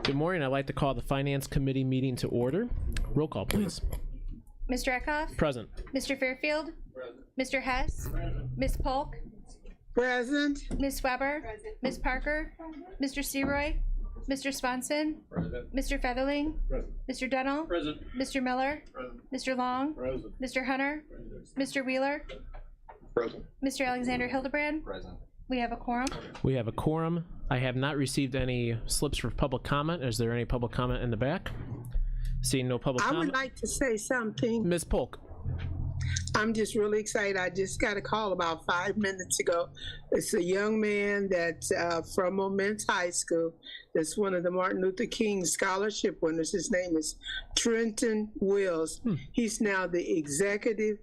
Good morning. I'd like to call the Finance Committee meeting to order. Roll call, please. Mr. Eckhoff? Present. Mr. Fairfield? Mr. Hess? Ms. Polk? Present. Ms. Weber? Ms. Parker? Mr. Seroy? Mr. Swanson? Mr. Featherling? Mr. Dunnell? Mr. Miller? Mr. Long? Mr. Hunter? Mr. Wheeler? Mr. Alexander Hildebrand? We have a quorum. We have a quorum. I have not received any slips for public comment. Is there any public comment in the back? Seeing no public I comment. would like to say something. Ms. Polk. I'm just really excited. I just got a call about 5 minutes ago. It's a young man that's from Moments High School. That's one of the Martin Luther King Scholarship winners. His name is Trenton Wills. He's now the executive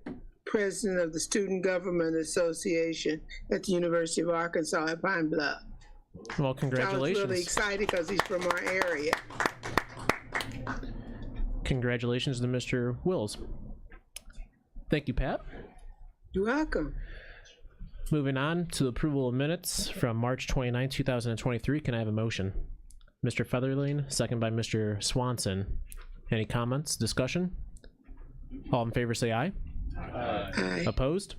president of the Student Government Association at the University of Arkansas at Pine Bluff. Well, congratulations. I was really excited because he's from our area. Congratulations to Mr. Wills. Thank you, Pat. You're welcome. Moving on to the approval of minutes from March 29, 2023. Can I have a motion? Mr. Featherling, second by Mr. Swanson. Any comments, discussion? All in favor say aye. Aye. Opposed?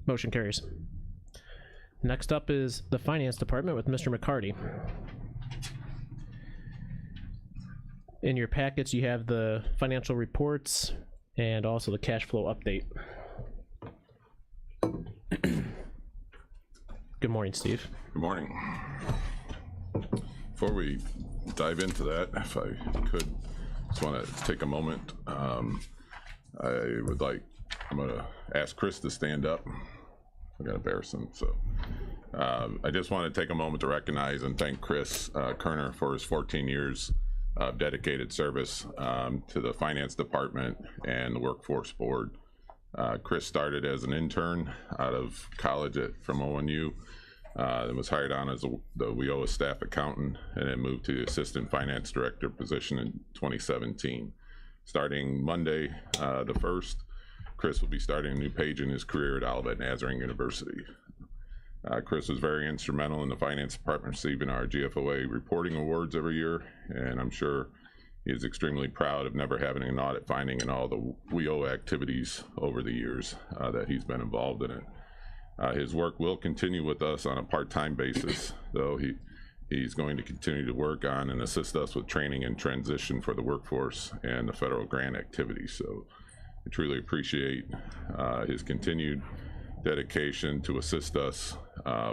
Motion carries. Next up is the Finance Department with Mr. McCarty. In your packets, you have the financial reports and also the cash flow update. Good morning, Steve. Good morning. Before we dive into that, if I could, just want to take a moment. I'm going to ask Chris to stand up. I got to embarrass him. So I just want to take a moment to recognize and thank Chris Kerner for his 14 years of dedicated service to the Finance Department and the Workforce Board. Chris started as an intern out of college from ONU and was hired on as the WIOA staff accountant, and then moved to the Assistant Finance Director position in 2017. Starting Monday, the 1st, Chris will be starting a new page in his career at Olivet Nazarene University. Chris was very instrumental in the Finance Department receiving our GFOA reporting awards every year, and I'm sure he is extremely proud of never having an audit finding in all the WIOA activities over the years that he's been involved in it. His work will continue with us on a part-time basis, though he's going to continue to work on and assist us with training and transition for the workforce and the federal grant activities. So I truly appreciate his continued dedication to assist us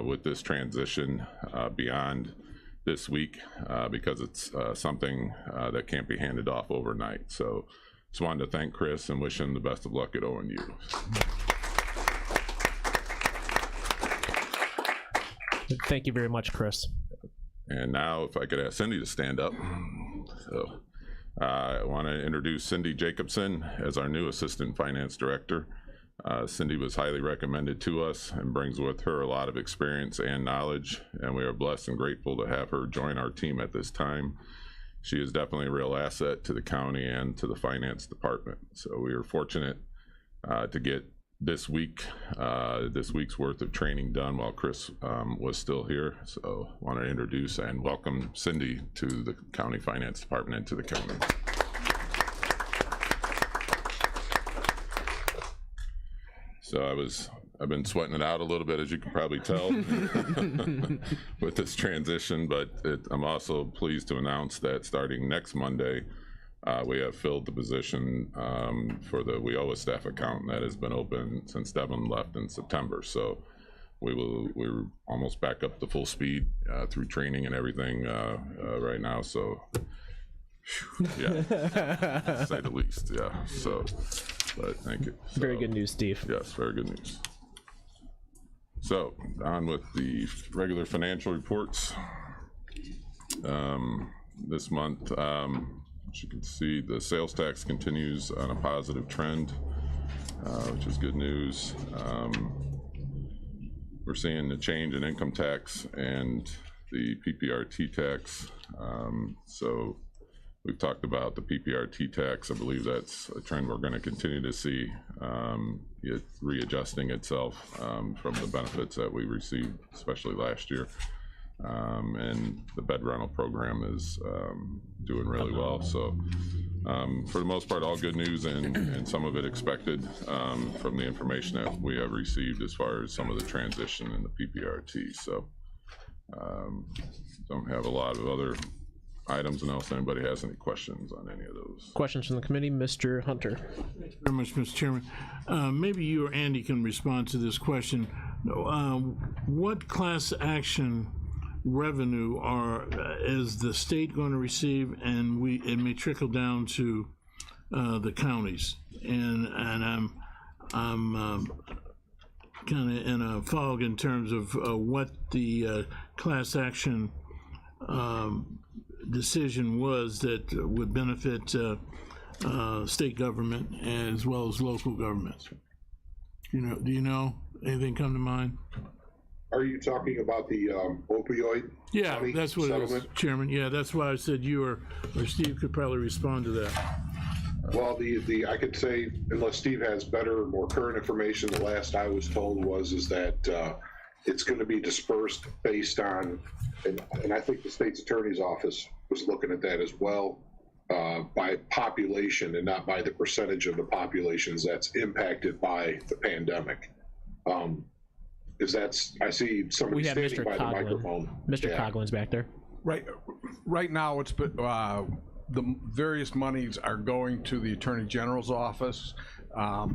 with this transition beyond this week because it's something that can't be handed off overnight. So just wanted to thank Chris and wish him the best of luck at ONU. Thank you very much, Chris. And now if I could ask Cindy to stand up. So I want to introduce Cindy Jacobson as our new Assistant Finance Director. Cindy was highly recommended to us and brings with her a lot of experience and knowledge, and we are blessed and grateful to have her join our team at this time. She is definitely a real asset to the county and to the Finance Department. So we are fortunate to get this week's worth of training done while Chris was still here. So I want to introduce and welcome Cindy to the County Finance Department and to the county. So I've been sweating it out a little bit, as you can probably tell, with this transition, but I'm also pleased to announce that starting next Monday, we have filled the position for the WIOA staff accountant that has been open since Devin left in September. So we're almost back up to full speed through training and everything right now. So yeah, to say the least. Yeah. So, but thank you. So, Very good news, Steve. yes, very good news. So on with the regular financial reports. This month, as you can see, the sales tax continues on a positive trend, which is good news. We're seeing the change in income tax and the PPRT tax. So we've talked about the PPRT tax. I believe that's a trend we're going to continue to see, it readjusting itself from the benefits that we received, especially last year. and the bed rental program is doing really well. So for the most part, all good news, and some of it expected from the information that we have received as far as some of the transition in the PPRT. So don't have a lot of other items unless anybody has any questions on any of those. Questions from the committee? Mr. Hunter. Thank you very much, Mr. Chairman. Maybe you or Andy can respond to this question. What class action revenue is the state going to receive, and it may trickle down to the counties? And I'm kind of in a fog in terms of what the class action decision was that would benefit state government as well as local governments. Do you know anything come to mind? Are you talking about the opioid? Yeah, money that's what settlement? it is, Chairman. Yeah, that's why I said you or Steve could probably respond to that. Well, I could say, unless Steve has better, more current information, the last I was told is that it's going to be dispersed based on, and I think the state's attorney's office was looking at that as well, by population and not by the percentage of the populations that's impacted by the pandemic. I see somebody We have standing Mr. by the Coughlin. microphone. Mr. Yeah. Coughlin's back there. Right now, it's the various monies are going to the Attorney General's office. I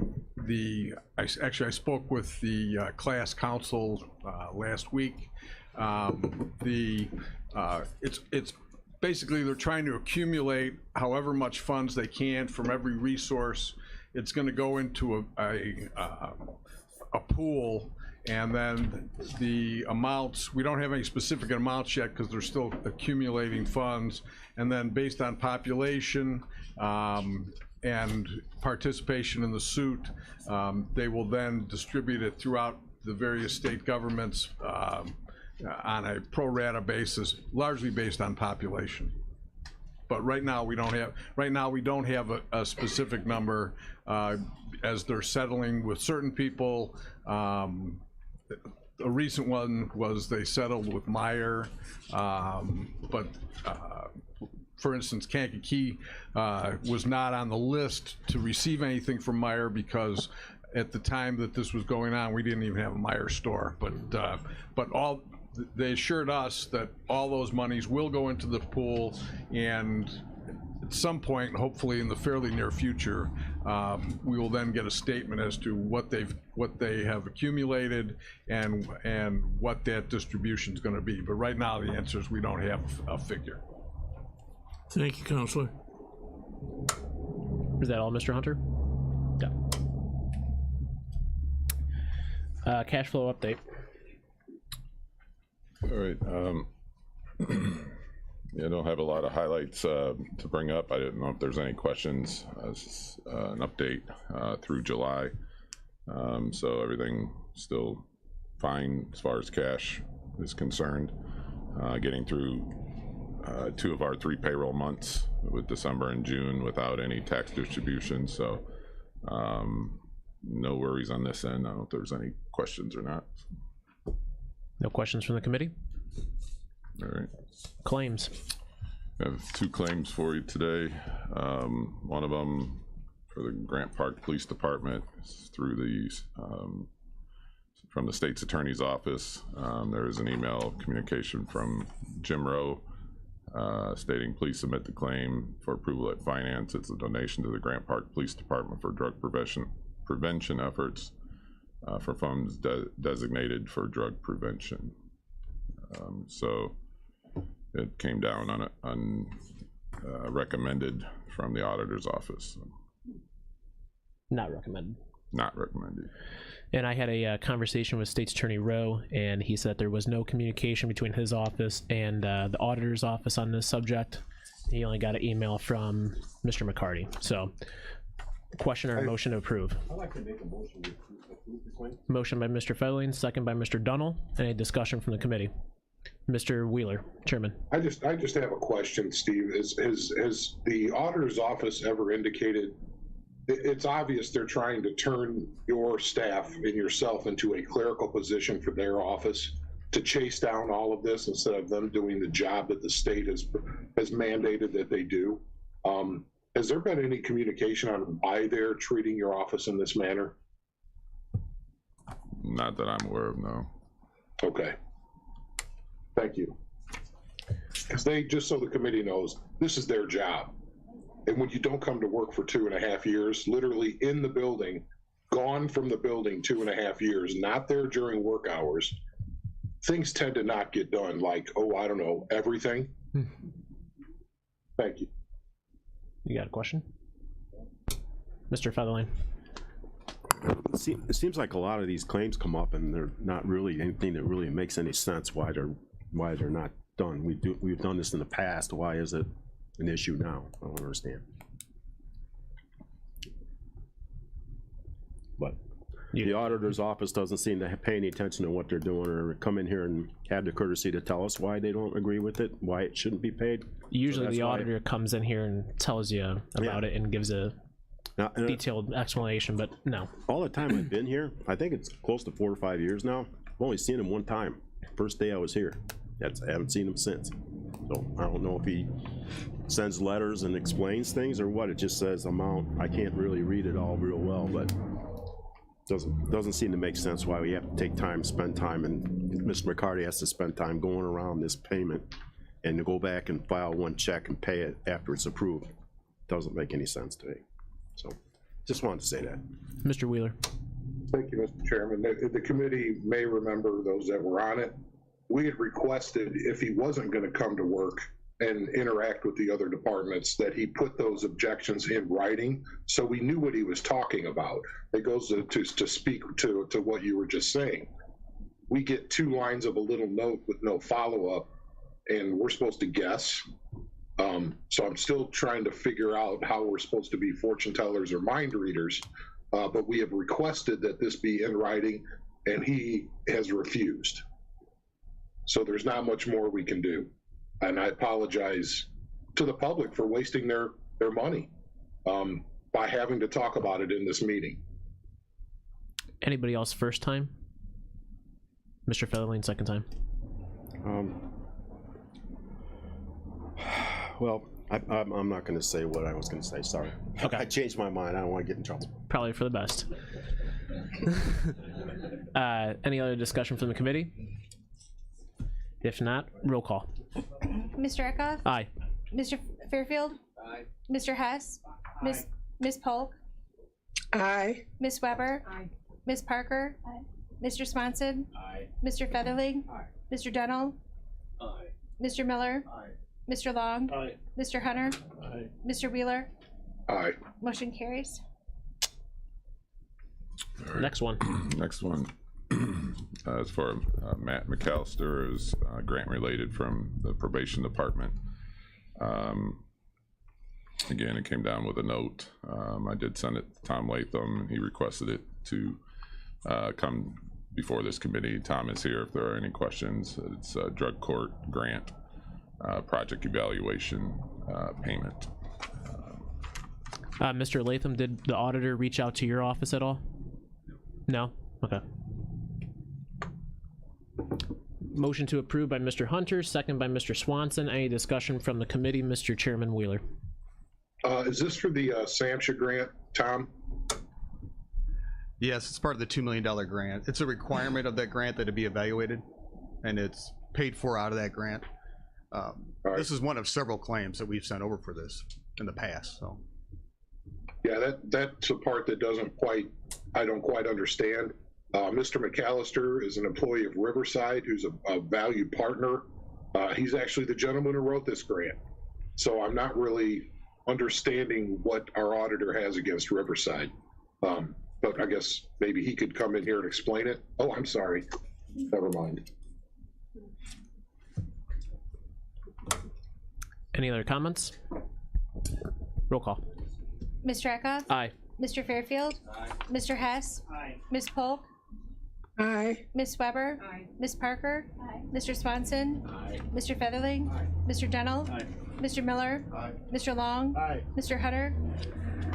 spoke with the class council last week. It's basically they're trying to accumulate however much funds they can from every resource. It's going to go into a pool. And then the amounts, we don't have any specific amounts yet because they're still accumulating funds. And then based on population and participation in the suit, they will then distribute it throughout the various state governments on a pro rata basis, largely based on population. But right now we don't have a specific number as they're settling with certain people. A recent one was they settled with Meyer, but for instance, Kankakee was not on the list to receive anything from Meyer because at the time that this was going on, we didn't even have a Meyer store. But they assured us that all those monies will go into the pool, and at some point, hopefully in the fairly near future, we will then get a statement as to what they have accumulated and what that distribution is going to be. But right now, the answer is we don't have a figure. Thank you, Counselor. Is that all, Mr. Hunter? Yeah. Cash flow update. All right. Yeah, I don't have a lot of highlights to bring up. I didn't know if there's any questions. An update through July. So everything still fine as far as cash is concerned. Getting through 2 of our 3 payroll months with December and June without any tax distribution. So no worries on this end. I don't know if there's any questions or not. No questions from the committee? All right. Claims. I have 2 claims for you today. One of them for the Grant Park Police Department is through the from the state's attorney's office. There is an email communication from Jim Rowe stating, please submit the claim for approval at finance. It's a donation to the Grant Park Police Department for drug prevention efforts for funds designated for drug prevention. So it came down on recommended from the auditor's office. Not recommended. Not recommended. And I had a conversation with State's Attorney Rowe, and he said there was no communication between his office and the auditor's office on this subject. He only got an email from Mr. McCarty. So, question or motion to approve? I'd like to make a motion to approve the claim. Motion by Mr. Featherling, second by Mr. Dunnell. Any discussion from the committee? Mr. Wheeler, Chairman. I just have a question, Steve. Has the auditor's office ever indicated? It's obvious they're trying to turn your staff and yourself into a clerical position for their office. to chase down all of this instead of them doing the job that the state has mandated that they do. Has there been any communication on why they're treating your office in this manner? Not that I'm aware of, no. Okay. Thank you. Because they, just so the committee knows, this is their job. And when you don't come to work for 2.5 years, literally in the building, gone from the building 2.5 years, not there during work hours, things tend to not get done, like, oh, I don't know, everything. Thank you. You got a question? Mr. Featherling. It seems like a lot of these claims come up and they're not really anything that really makes any sense why they're not done. We've done this in the past. Why is it an issue now? I don't understand. But the auditor's office doesn't seem to pay any attention to what they're doing or come in here and have the courtesy to tell us why they don't agree with it, why it shouldn't be paid. Usually So that's the why- auditor comes in here and tells you about it and gives a Now, detailed explanation, but no. all the time I've been here, I think it's close to 4 or 5 years now, I've only seen him one time. First day I was here. I haven't seen him since. So I don't know if he sends letters and explains things or what. It just says amount. I can't really read it all real well, but doesn't seem to make sense why we have to take time, spend time, and Mr. McCarty has to spend time going around this payment and to go back and file one check and pay it after it's approved. Doesn't make any sense to me. So just wanted to say that. Mr. Wheeler. Thank you, Mr. Chairman. The committee may remember, those that were on it, we had requested if he wasn't going to come to work and interact with the other departments, that he put those objections in writing so we knew what he was talking about. It goes to speak to what you were just saying. We get 2 lines of a little note with no follow-up, and we're supposed to guess. So I'm still trying to figure out how we're supposed to be fortune tellers or mind readers, but we have requested that this be in writing, and he has refused. So there's not much more we can do. And I apologize to the public for wasting their money by having to talk about it in this meeting. Anybody else first time? Mr. Featherling, second time. Well, I'm not going to say what I was going to say. Sorry. Okay. I changed my mind. I don't want to get in trouble. Probably for the best. Any other discussion from the committee? If not, roll call. Mr. Eckhoff? Aye. Mr. Fairfield? Aye. Mr. Hess? Aye. Ms. Polk? Aye. Ms. Weber? Aye. Ms. Parker? Aye. Mr. Swanson? Aye. Mr. Featherling? Aye. Mr. Dunnell? Aye. Mr. Miller? Aye. Mr. Long? Aye. Mr. Hunter? Aye. Mr. Wheeler? Aye. Motion carries. Next one. Next one is for Matt McAllister, is grant related from the probation department. Again, it came down with a note. I did send it to Tom Latham, and he requested it to come before this committee. Tom is here if there are any questions. It's a drug court grant, project evaluation payment. Mr. Latham, did the auditor reach out to your office at all? No? Okay. Motion to approve by Mr. Hunter, second by Mr. Swanson. Any discussion from the committee? Mr. Chairman Wheeler. Is this for the SAMHSA grant, Tom? Yes, it's part of the $2 million grant. It's a requirement of that grant that it be evaluated, and it's paid for out of that grant. This is one of several claims that we've sent over for this in the past. So, Yeah, that's a part that I don't quite understand. Mr. McAllister is an employee of Riverside who's a valued partner. He's actually the gentleman who wrote this grant. So I'm not really understanding what our auditor has against Riverside. But I guess maybe he could come in here and explain it. Oh, I'm sorry. Never mind. Any other comments? Roll call. Mr. Eckhoff? Aye. Mr. Fairfield? Aye. Mr. Hess? Aye. Ms. Polk? Aye. Ms. Weber? Aye. Ms. Parker? Aye. Mr. Swanson? Aye. Mr. Featherling? Aye. Mr. Dunnell? Aye. Mr. Miller? Aye. Mr. Long? Aye. Mr. Hunter?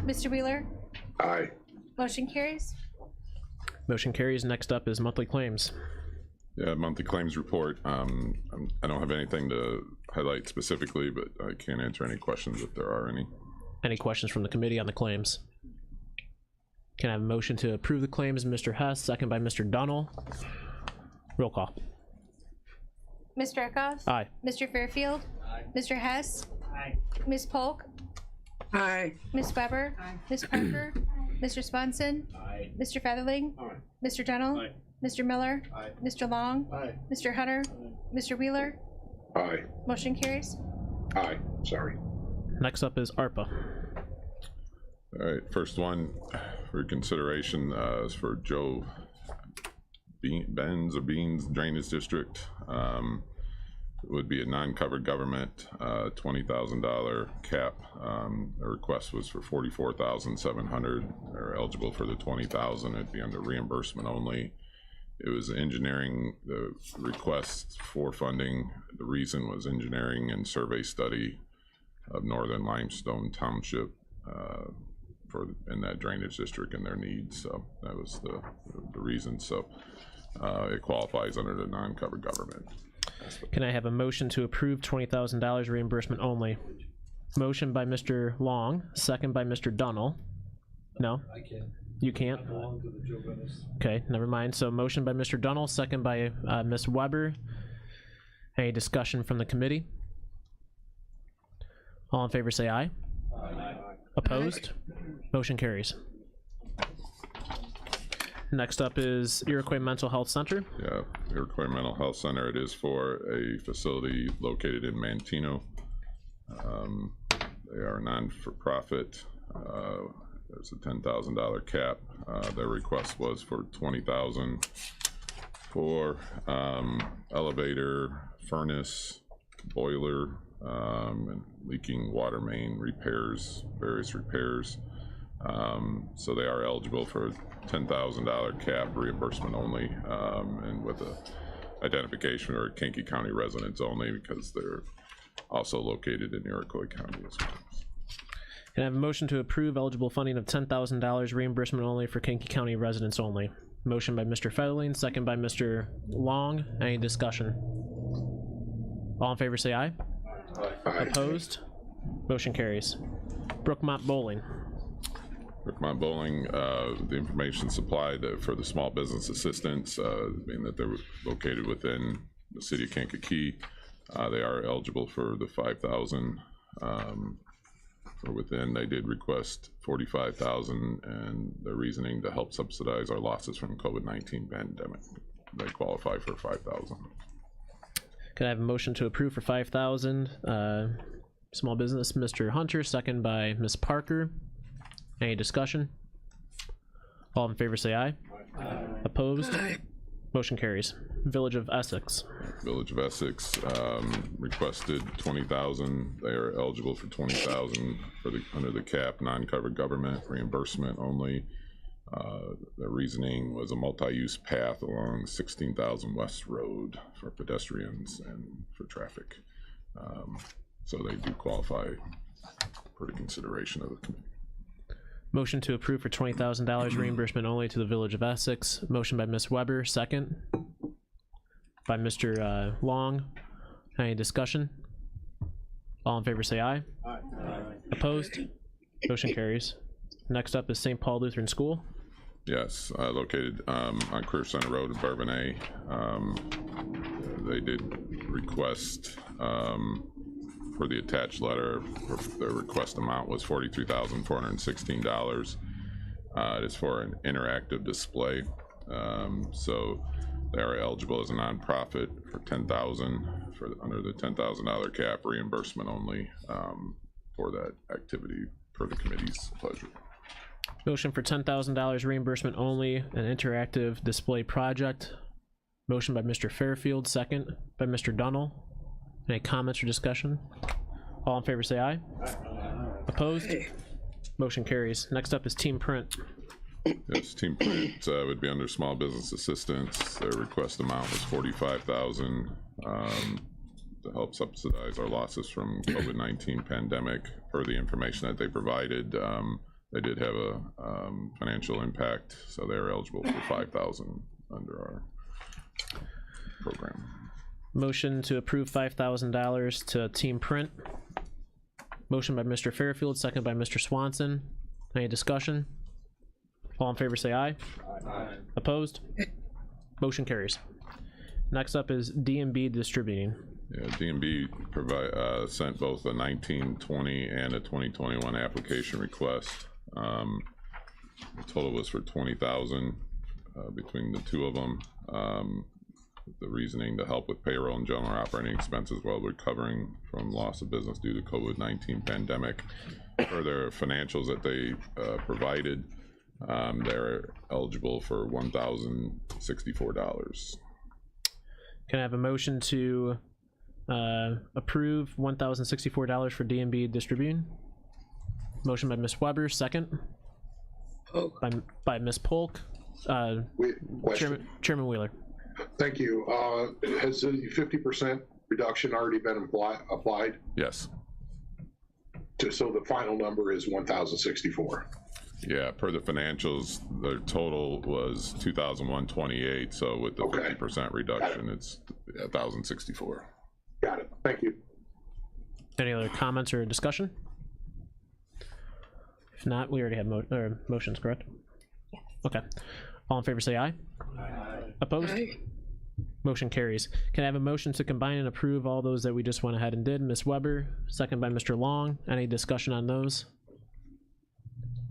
Mr. Wheeler? Aye. Motion carries. Motion carries. Next up is monthly claims. Yeah, monthly claims report. I don't have anything to highlight specifically, but I can answer any questions if there are any. Any questions from the committee on the claims? Can I have a motion to approve the claims? Mr. Hess, second by Mr. Dunnell. Roll call. Mr. Eckhoff? Aye. Mr. Fairfield? Mr. Hess? Ms. Polk? Aye. Ms. Weber? Ms. Parker? Mr. Swanson? Mr. Featherling? Mr. Dunnell? Mr. Miller? Mr. Long? Mr. Hunter? Mr. Wheeler? Aye. Motion carries. Aye, sorry. Next up is ARPA. All right, first one for consideration is for Joe Beans Drainage District. It would be a non-covered government, $20,000 cap. The request was for $44,700. They're eligible for the $20,000. It'd be under reimbursement only. It was engineering. The request for funding, the reason was engineering and survey study of Northern Limestone Township in that drainage district and their needs. So that was the reason. So it qualifies under the non-covered government. Can I have a motion to approve $20,000 reimbursement only? Motion by Mr. Long, second by Mr. Dunnell. No? I can. You can't? I belong to the Joe Bennis. Okay, never mind. So motion by Mr. Dunnell, second by Ms. Weber. Any discussion from the committee? All in favor say aye. Aye. Opposed? Motion carries. Next up is Iroquois Mental Health Center. Yeah, Iroquois Mental Health Center. It is for a facility located in Manteno. They are non-for-profit. There's a $10,000 cap. Their request was for $20,000 for elevator, furnace, boiler, and leaking water main repairs, various repairs. So they are eligible for $10,000 cap, reimbursement only, and with a identification or Kankakee County residents only, because they're also located in Iroquois County as well. Can I have a motion to approve eligible funding of $10,000 reimbursement only for Kankakee County residents only? Motion by Mr. Featherling, second by Mr. Long. Any discussion? All in favor say aye. Aye. Opposed? Motion carries. Brookmont Bowling. Brookmont Bowling, the information supplied for the small business assistance, being that they're located within the city of Kankakee, they are eligible for the $5,000. For within, they did request $45,000, and the reasoning to help subsidize our losses from COVID-19 pandemic. They qualify for $5,000. Can I have a motion to approve for $5,000? Small business, Mr. Hunter, second by Ms. Parker. Any discussion? All in favor say aye. Opposed? Motion carries. Village of Essex. Village of Essex requested $20,000. They are eligible for $20,000 for under the cap, non-covered government, reimbursement only. The reasoning was a multi-use path along 16,000 West Road for pedestrians and for traffic. So they do qualify for the consideration of the committee. Motion to approve for $20,000 reimbursement only to the Village of Essex. Motion by Ms. Weber, second by Mr. Long. Any discussion? All in favor say aye. Aye. Opposed? Motion carries. Next up is St. Paul Lutheran School. Yes, located on Career Center Road in Bourbonnais. They did request for the attached letter. The request amount was $43,416. It is for an interactive display. So they are eligible as a nonprofit for $10,000 for under the $10,000 cap, reimbursement only for that activity per the committee's pleasure. Motion for $10,000 reimbursement only, an interactive display project. Motion by Mr. Fairfield, second by Mr. Dunnell. Any comments or discussion? All in favor say aye. Opposed? Motion carries. Next up is Team Print. Yes, Team Print would be under small business assistance. Their request amount was $45,000 to help subsidize our losses from COVID-19 pandemic. Per the information that they provided, they did have a financial impact, so they're eligible for $5,000 under our. Motion to approve $5,000 to Team Print. Motion by Mr. Fairfield, second by Mr. Swanson. Any discussion? All in favor say aye. Aye. Opposed? Motion carries. Next up is D&B Distributing. Yeah, D&B sent both a 1920 and a 2021 application request. The total was for $20,000 between the two of them. The reasoning to help with payroll and general operating expenses while recovering from loss of business due to COVID-19 pandemic. For their financials that they provided, they're eligible for $1,064. Can I have a motion to approve $1,064 for D&B Distributing? Motion by Ms. Weber, second. By Ms. Polk. Question. Chairman Wheeler. Thank you. Has the 50% reduction already been applied? Yes. So the final number is 1,064. Yeah, per the financials, their total was 2,128. So with the 50% reduction, it's 1,064. Got it. Thank you. Any other comments or discussion? If not, we already have motions, correct? Yes. Okay. All in favor say aye. Aye. Opposed? Aye. Motion carries. Can I have a motion to combine and approve all those that we just went ahead and did? Ms. Weber, second by Mr. Long. Any discussion on those?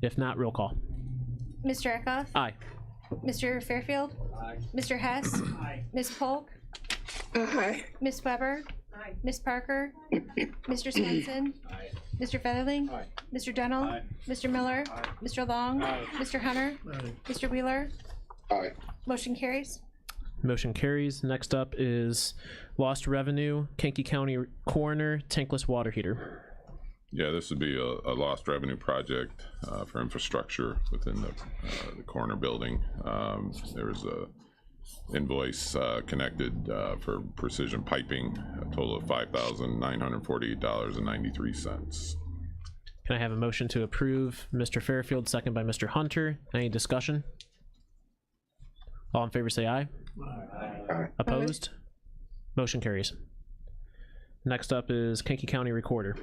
If not, roll call. Mr. Eckhoff? Aye. Mr. Fairfield? Aye. Mr. Hess? Aye. Ms. Polk? Aye. Ms. Weber? Ms. Parker? Mr. Swanson? Aye. Mr. Featherling? Aye. Mr. Dennell? Aye. Mr. Miller? Aye. Mr. Long? Aye. Mr. Hunter? Aye. Mr. Wheeler? Aye. Motion carries. Motion carries. Next up is lost revenue, Kankakee County Coroner tankless water heater. Yeah, this would be a lost revenue project for infrastructure within the corner building. There was a invoice connected for precision piping, a total of $5,948.93. Can I have a motion to approve? Mr. Fairfield, second by Mr. Hunter. Any discussion? All in favor say aye. Aye. Opposed? Motion carries. Next up is Kankakee County Recorder.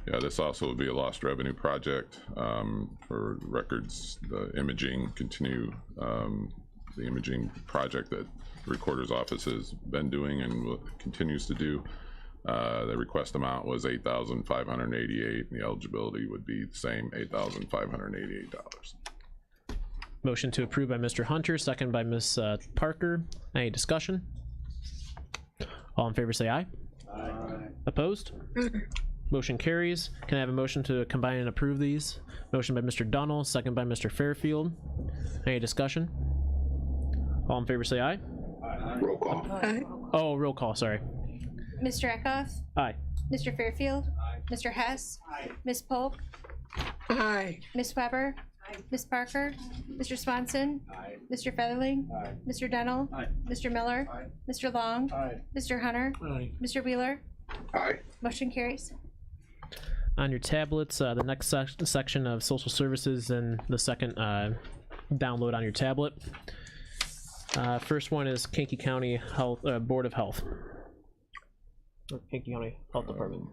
Yeah, this also would be a lost revenue project for records, the imaging, the imaging project that the recorder's office has been doing and continues to do. The request amount was $8,588, and the eligibility would be the same, $8,588. Motion to approve by Mr. Hunter, second by Ms. Parker. Any discussion? All in favor say aye. Aye. Opposed? Motion carries. Can I have a motion to combine and approve these? Motion by Mr. Dunnell, second by Mr. Fairfield. Any discussion? All in favor say aye. Roll call. Aye. Oh, roll call, sorry. Mr. Eckhoff? Aye. Mr. Fairfield? Aye. Mr. Hess? Aye. Ms. Polk? Aye. Ms. Weber? Ms. Parker? Mr. Swanson? Aye. Mr. Featherling? Aye. Mr. Dennell? Aye. Mr. Miller? Aye. Mr. Long? Aye. Mr. Hunter? Aye. Mr. Wheeler? Aye. Motion carries. On your tablets, the next section of social services and the second download on your tablet. First one is Kankakee County Health Board of Health. Or Kankakee County Health Department.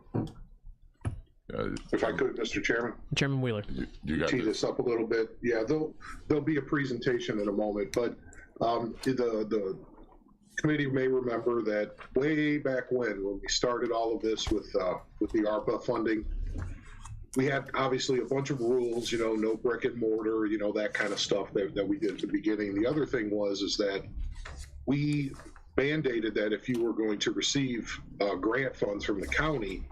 If I could, Mr. Chairman, Chairman Wheeler. You got tee this. this up a little bit. Yeah, there'll be a presentation in a moment, but the committee may remember that way back when we started all of this with the ARPA funding, we had obviously a bunch of rules, no brick and mortar, that kind of stuff that we did at the beginning. The other thing is that we mandated that if you were going to receive grant funds from the county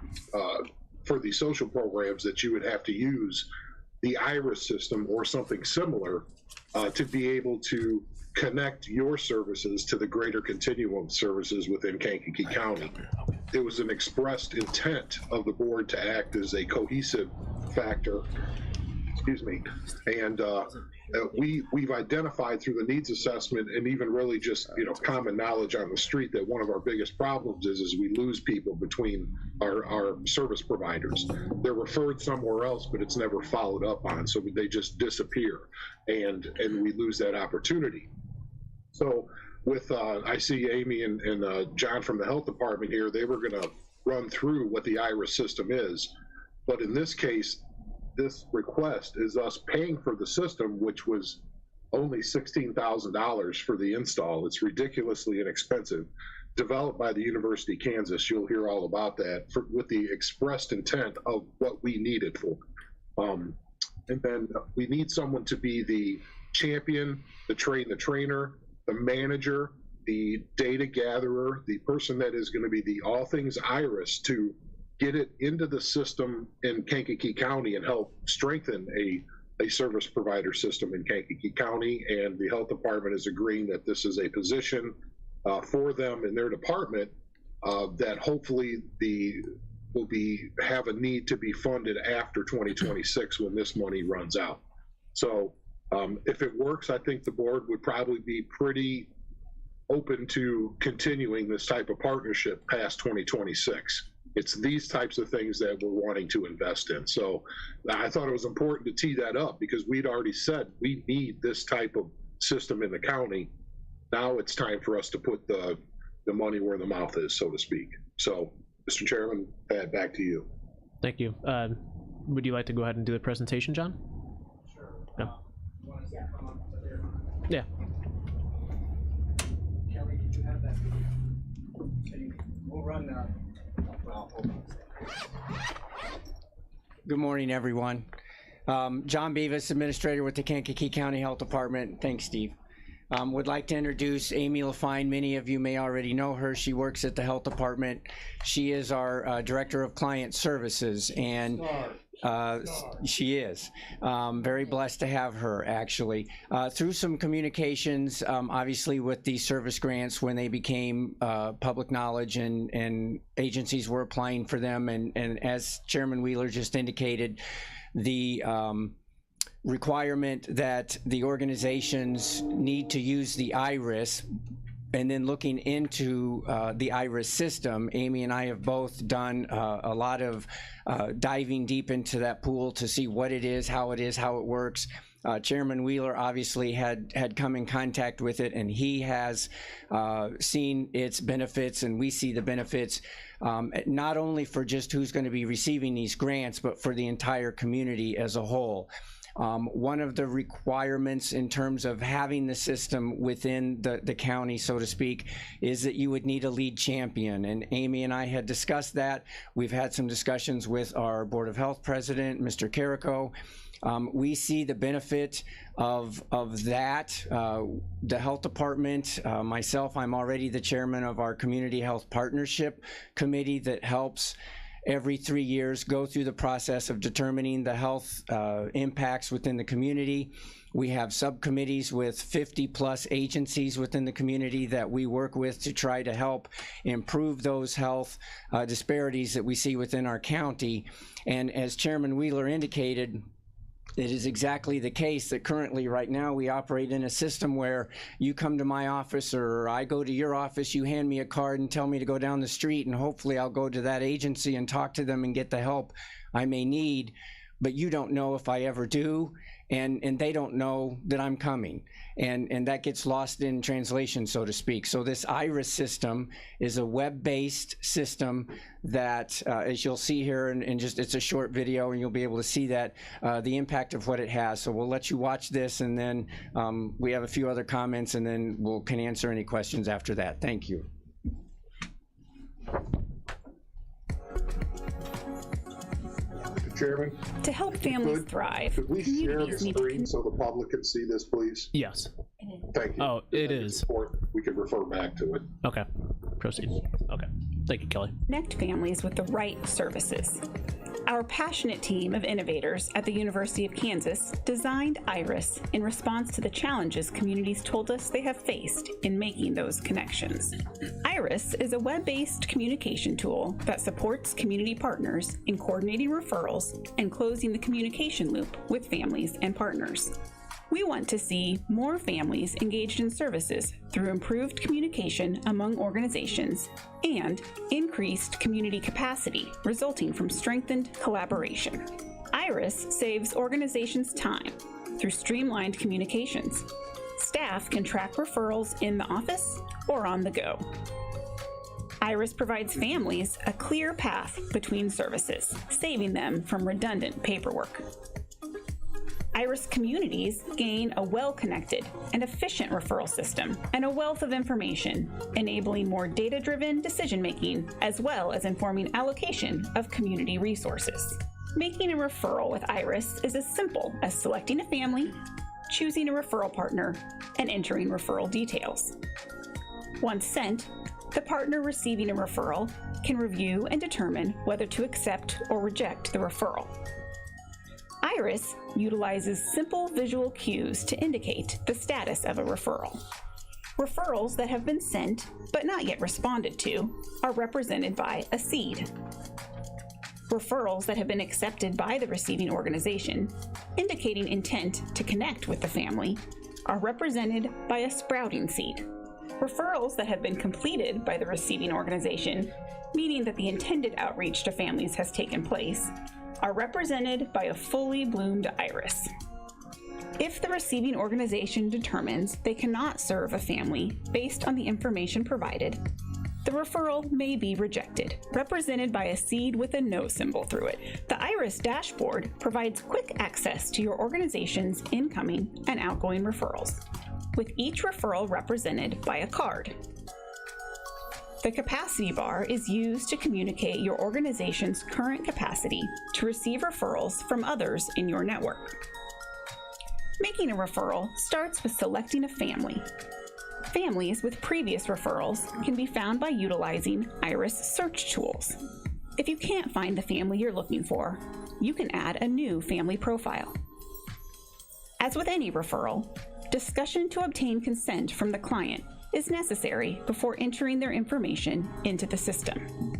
for the social programs, that you would have to use the IRIS system or something similar to be able to connect your services to the greater continuum of services within Kankakee County. It was an expressed intent of the board to act as a cohesive factor, and we've identified through the needs assessment and even really just common knowledge on the street that one of our biggest problems is we lose people between our service providers. They're referred somewhere else, but it's never followed up on, so they just disappear, and we lose that opportunity. So with, I see Amy and John from the health department here, they were gonna run through what the IRIS system is. But in this case, this request is us paying for the system, which was only $16,000 for the install. It's ridiculously inexpensive. Developed by the University of Kansas, you'll hear all about that, with the expressed intent of what we need it for. And then we need someone to be the champion, the trainer, the manager, the data gatherer, the person that is going to be the all things IRIS to get it into the system in Kankakee County and help strengthen a service provider system in Kankakee County. And the health department is agreeing that this is a position for them in their department that hopefully have a need to be funded after 2026 when this money runs out. So if it works, I think the board would probably be pretty open to continuing this type of partnership past 2026. It's these types of things that we're wanting to invest in. So I thought it was important to tee that up because we'd already said we need this type of system in the county. Now it's time for us to put the money where the mouth is, so to speak. So, Mr. Chairman, back to you. Thank you. Would you like to go ahead and do the presentation, John? Sure. No. Yeah. Kelly, did you have that video? We'll run well, hold on. Good morning, everyone. John Beavis, Administrator with the Kankakee County Health Department. Thanks, Steve. Would like to introduce Amy LaFine. Many of you may already know her. She works at the health department. She is our Director of Client Services, and she is. Very blessed to have her, actually. Through some communications, obviously with the service grants when they became public knowledge and agencies were applying for them, and as Chairman Wheeler just indicated, the requirement that the organizations need to use the IRIS, and then looking into the IRIS system, Amy and I have both done a lot of diving deep into that pool to see what it is, how it works. Chairman Wheeler obviously had come in contact with it, and he has seen its benefits, and we see the benefits not only for just who's going to be receiving these grants, but for the entire community as a whole. One of the requirements in terms of having the system within the county, so to speak, is that you would need a lead champion. And Amy and I had discussed that. We've had some discussions with our Board of Health President, Mr. Carrico. We see the benefit of that. The health department, myself, I'm already the chairman of our Community Health Partnership Committee that helps every 3 years go through the process of determining the health impacts within the community. We have subcommittees with 50+ agencies within the community that we work with to try to help improve those health disparities that we see within our county. And as Chairman Wheeler indicated, it is exactly the case that currently right now we operate in a system where you come to my office or I go to your office, you hand me a card and tell me to go down the street, and hopefully I'll go to that agency and talk to them and get the help I may need, but you don't know if I ever do, and they don't know that I'm coming. And that gets lost in translation, so to speak. So this IRIS system is a web-based system that, as you'll see here, and just it's a short video, and you'll be able to see that, the impact of what it has. So we'll let you watch this, and then we have a few other comments, and then we'll can answer any questions after that. Thank you. Chairman? To help families thrive, Could we share the communities need to screen so the public can see this, please? Yes. Thank you. Oh, it is. We can refer back to it. Okay. Proceed. Okay. Thank you, Kelly. connect families with the right services. Our passionate team of innovators at the University of Kansas designed IRIS in response to the challenges communities told us they have faced in making those connections. IRIS is a web-based communication tool that supports community partners in coordinating referrals and closing the communication loop with families and partners. We want to see more families engaged in services through improved communication among organizations and increased community capacity resulting from strengthened collaboration. IRIS saves organizations time through streamlined communications, Staff can track referrals in the office or on the go. IRIS provides families a clear path between services, saving them from redundant paperwork. IRIS communities gain a well-connected and efficient referral system and a wealth of information, enabling more data-driven decision-making as well as informing allocation of community resources. Making a referral with IRIS is as simple as selecting a family, choosing a referral partner, and entering referral details. Once sent, the partner receiving a referral can review and determine whether to accept or reject the referral. IRIS utilizes simple visual cues to indicate the status of a referral. Referrals that have been sent but not yet responded to are represented by a seed. Referrals that have been accepted by the receiving organization, indicating intent to connect with the family, are represented by a sprouting seed. Referrals that have been completed by the receiving organization, meaning that the intended outreach to families has taken place, are represented by a fully bloomed iris. If the receiving organization determines they cannot serve a family based on the information provided, the referral may be rejected, represented by a seed with a no symbol through it. The IRIS dashboard provides quick access to your organization's incoming and outgoing referrals, with each referral represented by a card. The capacity bar is used to communicate your organization's current capacity to receive referrals from others in your network. Making a referral starts with selecting a family. Families with previous referrals can be found by utilizing IRIS search tools. If you can't find the family you're looking for, you can add a new family profile. As with any referral, discussion to obtain consent from the client is necessary before entering their information into the system.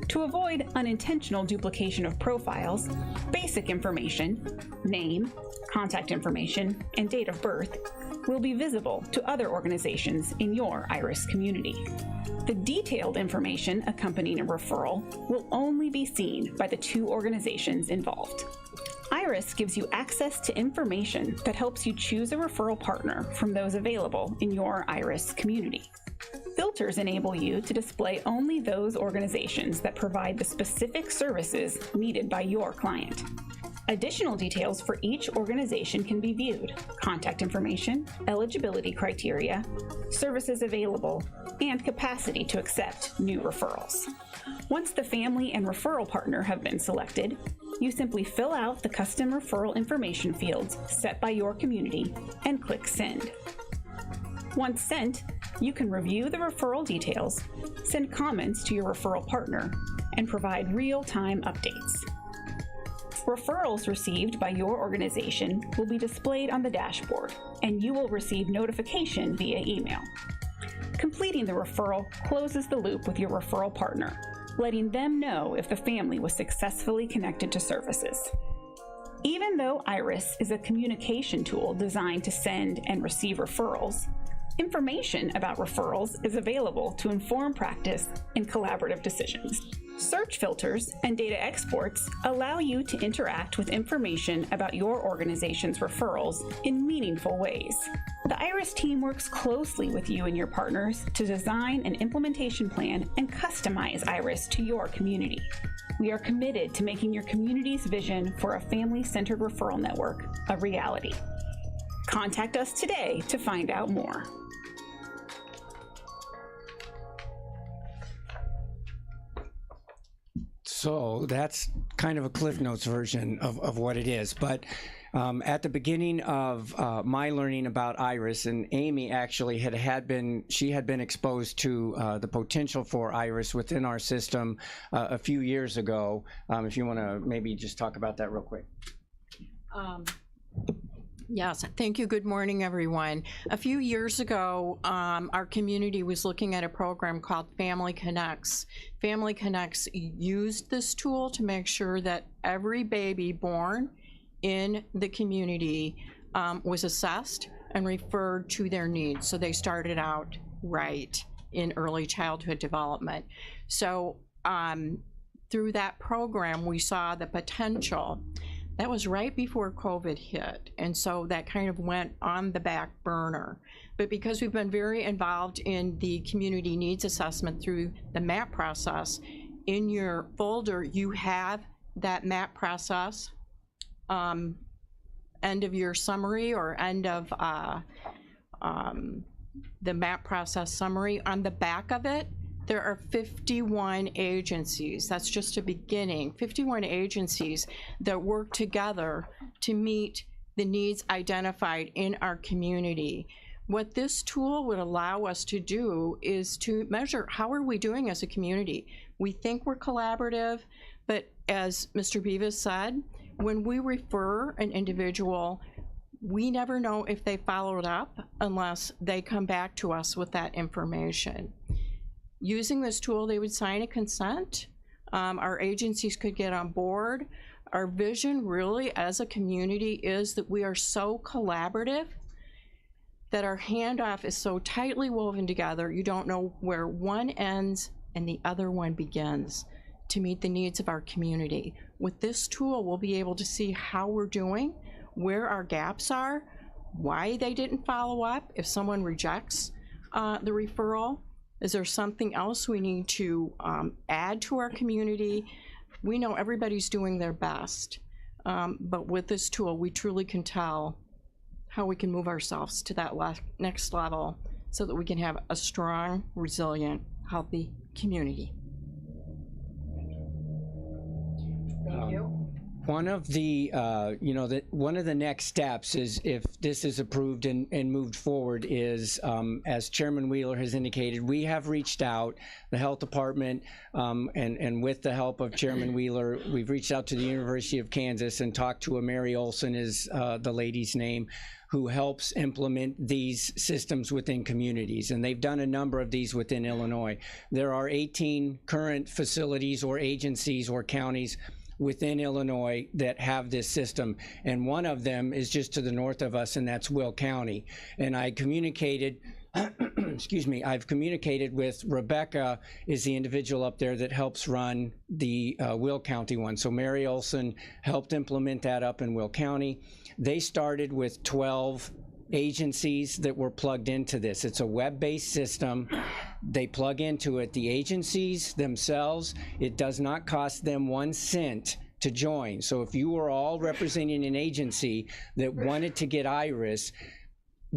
To avoid unintentional duplication of profiles, basic information, name, contact information, and date of birth will be visible to other organizations in your IRIS community. The detailed information accompanying a referral will only be seen by the two organizations involved. IRIS gives you access to information that helps you choose a referral partner from those available in your IRIS community. Filters enable you to display only those organizations that provide the specific services needed by your client. Additional details for each organization can be viewed: contact information, eligibility criteria, services available, and capacity to accept new referrals. Once the family and referral partner have been selected, you simply fill out the custom referral information fields set by your community and click Send. Once sent, you can review the referral details, send comments to your referral partner, and provide real-time updates. Referrals received by your organization will be displayed on the dashboard, and you will receive notification via email. Completing the referral closes the loop with your referral partner, letting them know if the family was successfully connected to services. Even though IRIS is a communication tool designed to send and receive referrals, information about referrals is available to inform practice and collaborative decisions. Search filters and data exports allow you to interact with information about your organization's referrals in meaningful ways. The IRIS team works closely with you and your partners to design an implementation plan and customize IRIS to your community. We are committed to making your community's vision for a family-centered referral network a reality. Contact us today to find out more. So that's kind of a Cliff Notes version of what it is. But at the beginning of my learning about IRIS, and Amy actually had been exposed to the potential for IRIS within our system a few years ago. If you want to maybe just talk about that real quick. Yes, thank you. Good morning, everyone. A few years ago, our community was looking at a program called Family Connects. Family Connects used this tool to make sure that every baby born in the community was assessed and referred to their needs. So they started out right in early childhood development. So through that program, we saw the potential That was right before COVID hit, and so that kind of went on the back burner. But because we've been very involved in the community needs assessment through the MAP process, in your folder you have that MAP process end of your summary or end of the MAP process summary. On the back of it, there are 51 agencies. That's just a beginning. 51 agencies that work together to meet the needs identified in our community. What this tool would allow us to do is to measure how are we doing as a community. We think we're collaborative, but as Mr. Beavis said, when we refer an individual, we never know if they followed up unless they come back to us with that information. Using this tool, they would sign a consent. Our agencies could get on board. Our vision really as a community is that we are so collaborative that our handoff is so tightly woven together, you don't know where one ends and the other one begins to meet the needs of our community. With this tool, we'll be able to see how we're doing, where our gaps are, why they didn't follow up, if someone rejects the referral. Is there something else we need to add to our community? We know everybody's doing their best, but with this tool, we truly can tell how we can move ourselves to that next level so that we can have a strong, resilient, healthy community. Thank you. One of the, one of the next steps is, if this is approved and moved forward, is, as Chairman Wheeler has indicated, we have reached out, the health department, and with the help of Chairman Wheeler, we've reached out to the University of Kansas and talked to Mary Olson, is the lady's name, who helps implement these systems within communities. And they've done a number of these within Illinois. There are 18 current facilities or agencies or counties within Illinois that have this system, and one of them is just to the north of us, and that's Will County. And I communicated, excuse me, I've communicated with Rebecca, is the individual up there that helps run the Will County one. So Mary Olson helped implement that up in Will County. They started with 12 agencies that were plugged into this. It's a web-based system. They plug into it. The agencies themselves, it does not cost them 1 cent to join. So if you were all representing an agency that wanted to get IRIS,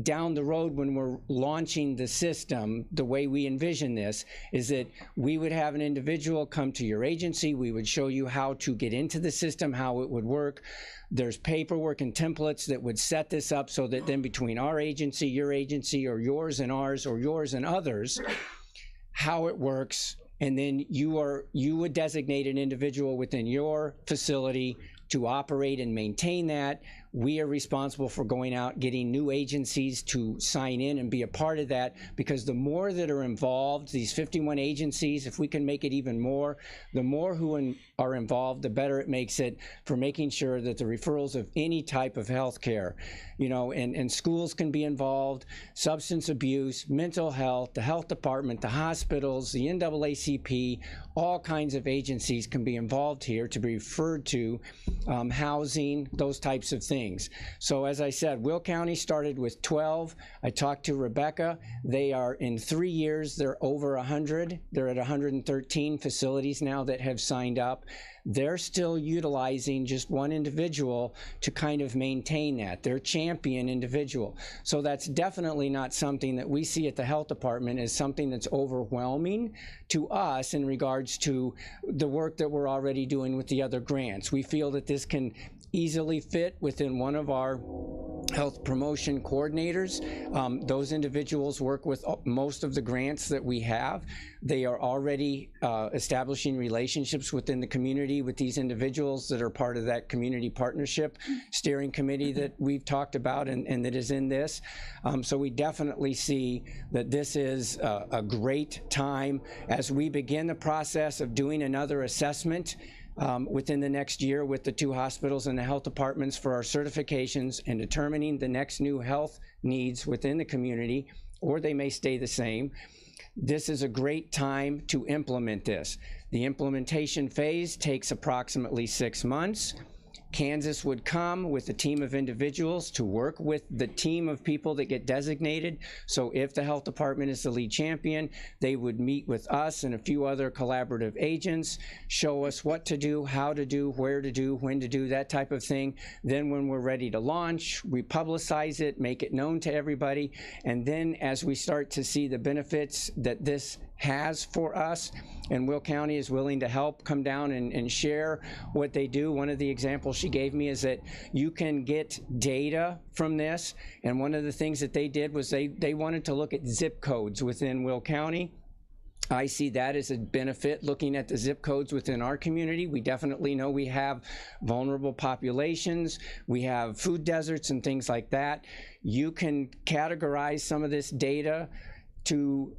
down the road when we're launching the system, the way we envision this is that we would have an individual come to your agency, we would show you how to get into the system, how it would work. There's paperwork and templates that would set this up so that then between our agency, your agency, or yours and ours, or yours and others, how it works, and then you would designate an individual within your facility to operate and maintain that. We are responsible for going out, getting new agencies to sign in and be a part of that, because the more that are involved, these 51 agencies, if we can make it even more, the more who are involved, the better it makes it for making sure that the referrals of any type of health care, and schools can be involved, substance abuse, mental health, the health department, the hospitals, the NAACP, all kinds of agencies can be involved here to be referred to, housing, those types of things. So as I said, Will County started with 12. I talked to Rebecca. They are, in 3 years, they're over 100. They're at 113 facilities now that have signed up. They're still utilizing just one individual to kind of maintain that, their champion individual. So that's definitely not something that we see at the health department as something that's overwhelming to us in regards to the work that we're already doing with the other grants. We feel that this can easily fit within one of our health promotion coordinators. Those individuals work with most of the grants that we have. They are already establishing relationships within the community with these individuals that are part of that community partnership steering committee that we've talked about and that is in this. So we definitely see that this is a great time as we begin the process of doing another assessment within the next year with the 2 hospitals and the health departments for our certifications and determining the next new health needs within the community, or they may stay the same. This is a great time to implement this. The implementation phase takes approximately 6 months. Kansas would come with a team of individuals to work with the team of people that get designated. So if the health department is the lead champion, they would meet with us and a few other collaborative agents, show us what to do, how to do, where to do, when to do, that type of thing. Then when we're ready to launch, we publicize it, make it known to everybody, and then as we start to see the benefits that this has for us, and Will County is willing to help come down and share what they do. One of the examples she gave me is that you can get data from this, and one of the things that they did was they wanted to look at zip codes within Will County. I see that as a benefit, looking at the zip codes within our community. We definitely know we have vulnerable populations, we have food deserts and things like that. You can categorize some of this data to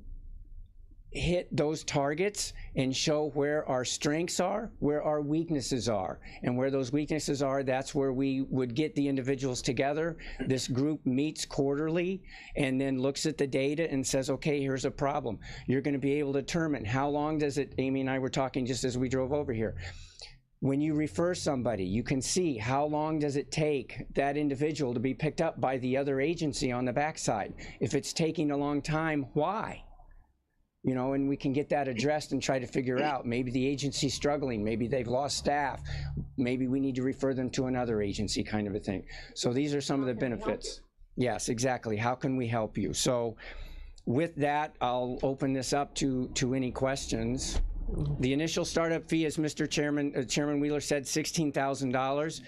hit those targets and show where our strengths are, where our weaknesses are. And where those weaknesses are, that's where we would get the individuals together. This group meets quarterly and then looks at the data and says, okay, here's a problem. You're going to be able to determine how long does it, Amy and I were talking just as we drove over here. When you refer somebody, you can see how long does it take that individual to be picked up by the other agency on the backside. If it's taking a long time, why? You know, and we can get that addressed and try to figure out, maybe the agency's struggling, maybe they've lost staff, maybe we need to refer them to another agency, kind of a thing. So these are some of the benefits. Yes, exactly. How can we help you? So with that, I'll open this up to any questions. The initial startup fee, as Mr. Chairman Wheeler said, $16,000.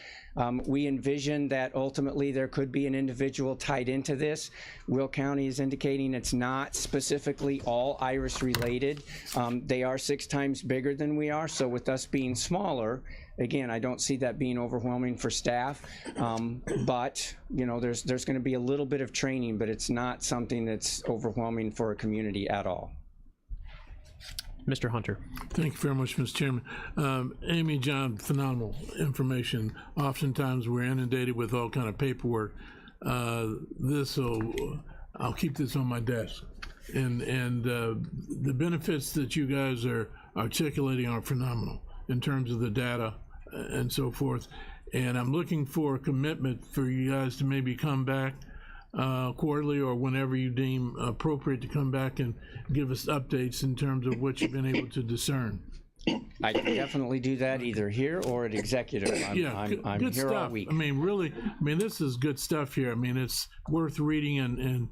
We envision that ultimately there could be an individual tied into this. Will County is indicating it's not specifically all IRIS related. They are 6 times bigger than we are, so with us being smaller, again, I don't see that being overwhelming for staff, but you know, there's going to be a little bit of training, but it's not something that's overwhelming for a community at all. Mr. Hunter. Thank you very much, Mr. Chairman. Amy, John, phenomenal information. Oftentimes we're inundated with all kind of paperwork. I'll keep this on my desk. And the benefits that you guys are articulating are phenomenal in terms of the data and so forth. And I'm looking for a commitment for you guys to maybe come back quarterly or whenever you deem appropriate to come back and give us updates in terms of what you've been able to discern. I can definitely do that either here or at executive. I'm good here stuff. all week. I mean, really, this is good stuff here. I mean, it's worth reading and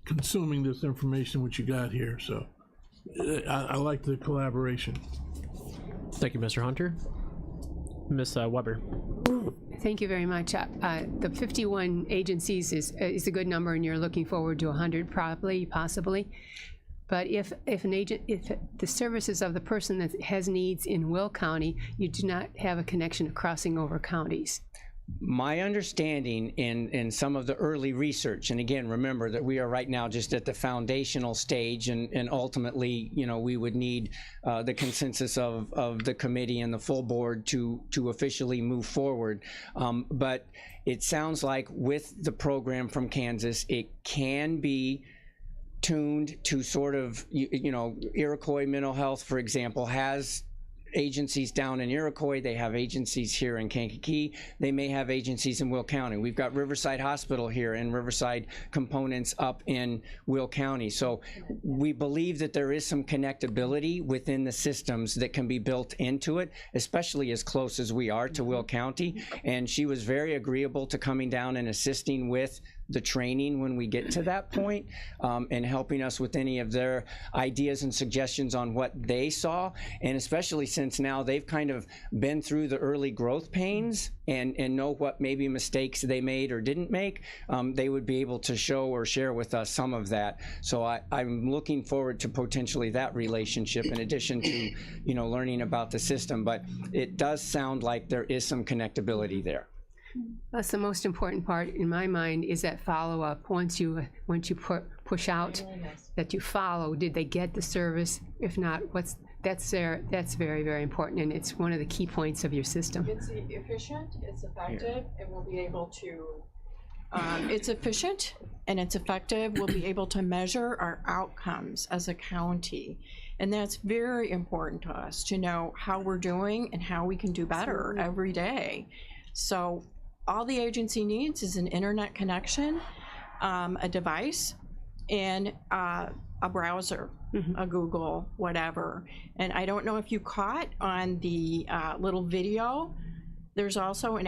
consuming this information which you got here. So I like the collaboration. Thank you, Mr. Hunter. Ms. Weber. Thank you very much. The 51 agencies is a good number, and you're looking forward to 100 probably, possibly. But if the services of the person that has needs in Will County, you do not have a connection of crossing over counties. My understanding in some of the early research, and again, remember that we are right now just at the foundational stage, and ultimately, you know, we would need the consensus of the committee and the full board to officially move forward. But it sounds like with the program from Kansas, it can be tuned to sort of, you know, Iroquois Mental Health, for example, has agencies down in Iroquois. They have agencies here in Kankakee. They may have agencies in Will County. We've got Riverside Hospital here and Riverside components up in Will County. So we believe that there is some connectability within the systems that can be built into it, especially as close as we are to Will County. And she was very agreeable to coming down and assisting with the training when we get to that point, and helping us with any of their ideas and suggestions on what they saw, and especially since now they've kind of been through the early growth pains and know what maybe mistakes they made or didn't make, they would be able to show or share with us some of that. So I'm looking forward to potentially that relationship in addition to, you know, learning about the system, but it does sound like there is some connectability there. That's the most important part in my mind, is that follow-up. Once you push out, that you follow. Did they get the service? If not, that's very, very important, and it's one of the key points of your system. It's efficient, it's effective, and we'll be able to It's efficient and it's effective. We'll be able to measure our outcomes as a county. And that's very important to us, to know how we're doing and how we can do better every day. So all the agency needs is an internet connection, a device, and a browser, a Google, whatever. And I don't know if you caught on the little video, there's also an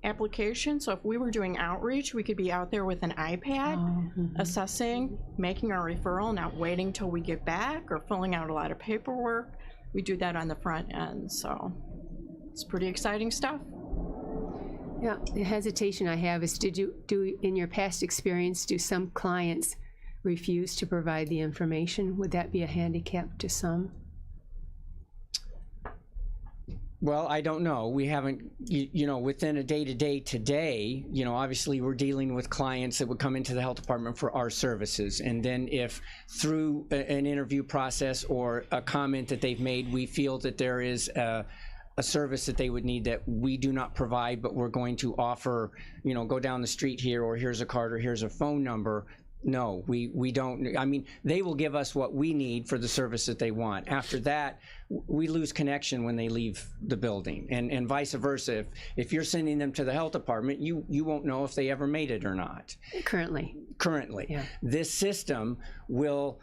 application. So if we were doing outreach, we could be out there with an iPad, assessing, making our referral, not waiting till we get back or filling out a lot of paperwork. We do that on the front end, so it's pretty exciting stuff. Yeah, the hesitation I have is, in your past experience, do some clients refuse to provide the information? Would that be a handicap to some? Well, I don't know. We haven't, you know, within a day-to-day today, you know, obviously we're dealing with clients that would come into the health department for our services. And then if through an interview process or a comment that they've made, we feel that there is a service that they would need that we do not provide, but we're going to offer, you know, go down the street here, or here's a card, or here's a phone number. No, we don't. I mean, they will give us what we need for the service that they want. After that, we lose connection when they leave the building, and vice versa. If you're sending them to the health department, you won't know if they ever made it or not. Currently. Yeah. This system will,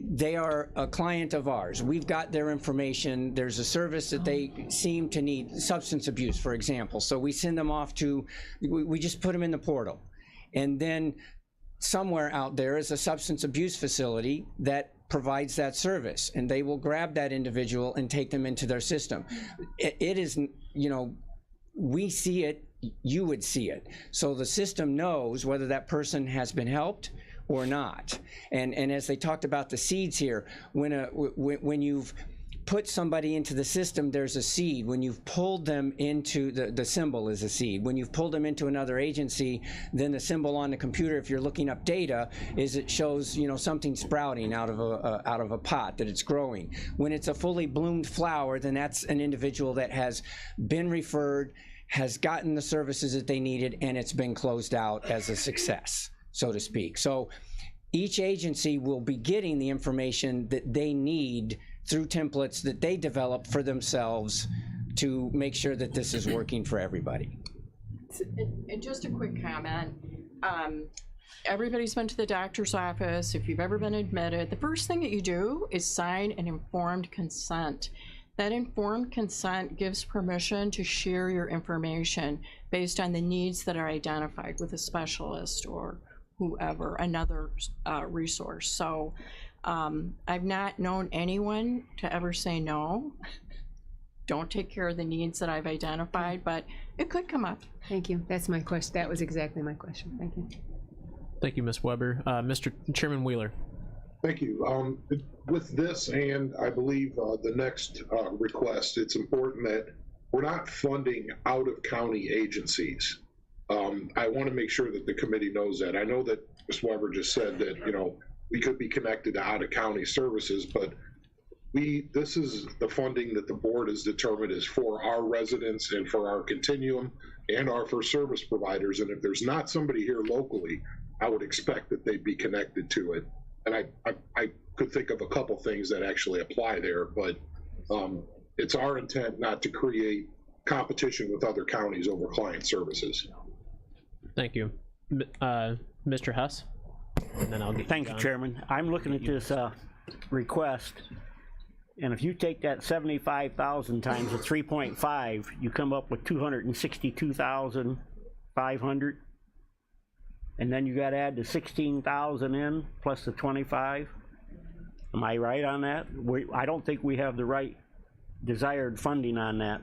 they are a client of ours. We've got their information. There's a service that they seem to need, substance abuse, for example. So we send them off to, we just put them in the portal. And then somewhere out there is a substance abuse facility that provides that service, and they will grab that individual and take them into their system. It is, you know, we see it, you would see it. So the system knows whether that person has been helped or not. And as they talked about the seeds here, when you've put somebody into the system, there's a seed. When you've pulled them into, the symbol is a seed. When you've pulled them into another agency, then the symbol on the computer, if you're looking up data, is it shows, you know, something sprouting out of a pot, that it's growing. When it's a fully bloomed flower, then that's an individual that has been referred, has gotten the services that they needed, and it's been closed out as a success, so to speak. So each agency will be getting the information that they need through templates that they develop for themselves to make sure that this is working for everybody. And just a quick comment. Everybody's been to the doctor's office. If you've ever been admitted, the first thing that you do is sign an informed consent. That informed consent gives permission to share your information based on the needs that are identified with a specialist or whoever, another resource. So I've not known anyone to ever say no, don't take care of the needs that I've identified, but it could come up. Thank you. That's my question. That was exactly my question. Thank you. Thank you, Ms. Weber. Mr. Chairman Wheeler. Thank you. With this and I believe the next request, it's important that we're not funding out-of-county agencies. I want to make sure that the committee knows that. I know that Ms. Weber just said that, you know, we could be connected to out-of-county services, but this is the funding that the board has determined is for our residents and for our continuum and for service providers. And if there's not somebody here locally, I would expect that they'd be connected to it. And I could think of a couple things that actually apply there, but it's our intent not to create competition with other counties over client services. Thank you. Mr. Hess? And then I'll get Thank you, Chairman. I'm looking at this request, and if you take that 75,000 times the 3.5, you come up with 262,500, and then you got to add the 16,000 in plus the 25. Am I right on that? I don't think we have the right desired funding on that.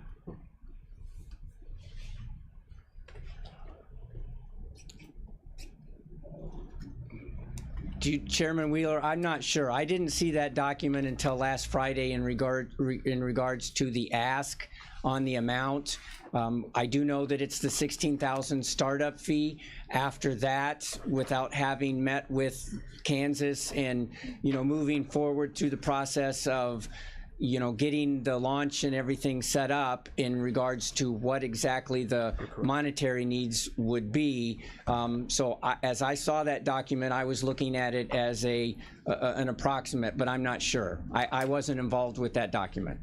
Chairman Wheeler, I'm not sure. I didn't see that document until last Friday in regards to the ask on the amount. I do know that it's the 16,000 startup fee. After that, without having met with Kansas and, you know, moving forward through the process of getting the launch and everything set up in regards to what exactly the monetary needs would be. As I saw that document, I was looking at it as an approximate, but I'm not sure. I wasn't involved with that document.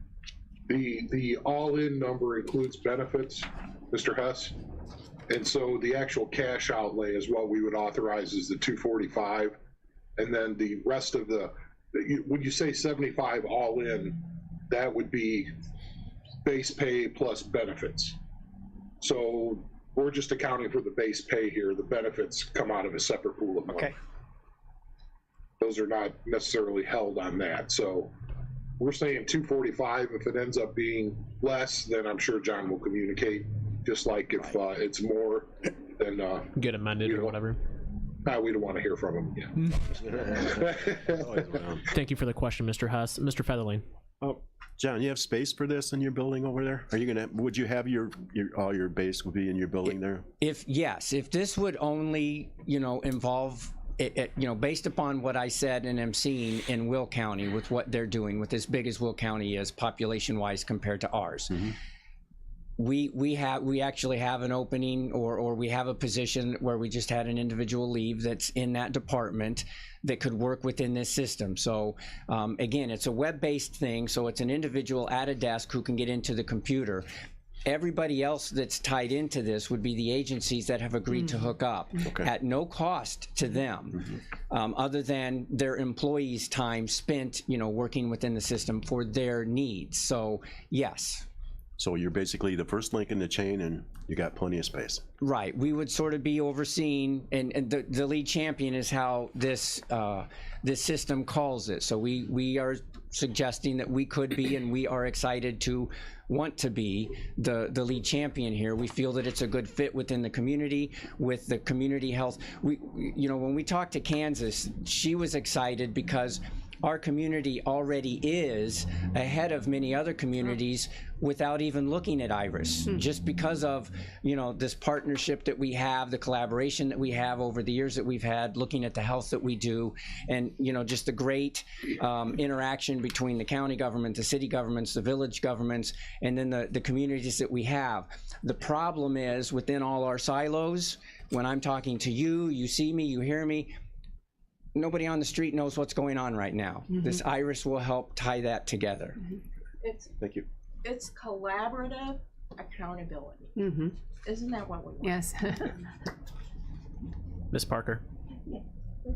The all-in number includes benefits, Mr. Hess. And so the actual cash outlay is what we would authorize is the 245. And then the rest of when you say 75 all in, that would be base pay plus benefits. So we're just accounting for the base pay here. The benefits come out of a separate pool of money. Okay. Those are not necessarily held on that. So we're saying 245. If it ends up being less, then I'm sure John will communicate. Just like if it's more, then get amended or whatever. We don't want to hear from him again. Thank you for the question, Mr. Huss. Mr. Featherling. Oh, John, you have space for this in your building over there? Are you gonna? Would you have all your base will be in your building there? If this would only involve based upon what I said and am seeing in Will County with what they're doing, with as big as Will County is population wise compared to ours. Mm-hmm. We actually have an opening or we have a position where we just had an individual leave that's in that department that could work within this system. So again, it's a web-based thing, so it's an individual at a desk who can get into the computer. Everybody else that's tied into this would be the agencies that have agreed to hook up at no cost to them, other than their employees' time spent, working within the system for their needs. So yes. So you're basically the first link in the chain, and you got plenty of space. Right. We would sort of be overseeing, and the lead champion is how this system calls it. So we are suggesting that we could be, and we are excited to want to be the lead champion here. We feel that it's a good fit within the community, with the community health. When we talked to Kansas, she was excited because our community already is ahead of many other communities without even looking at IRIS, just because of this partnership that we have, the collaboration that we have over the years that we've had, looking at the health that we do, and just the great interaction between the county government, the city governments, the village governments, and then the communities that we have. The problem is within all our silos, when I'm talking to you, you see me, you hear me, nobody on the street knows what's going on right now. This IRIS will help tie that together. Thank you. It's collaborative accountability. Isn't that what we want? Yes. Ms. Parker.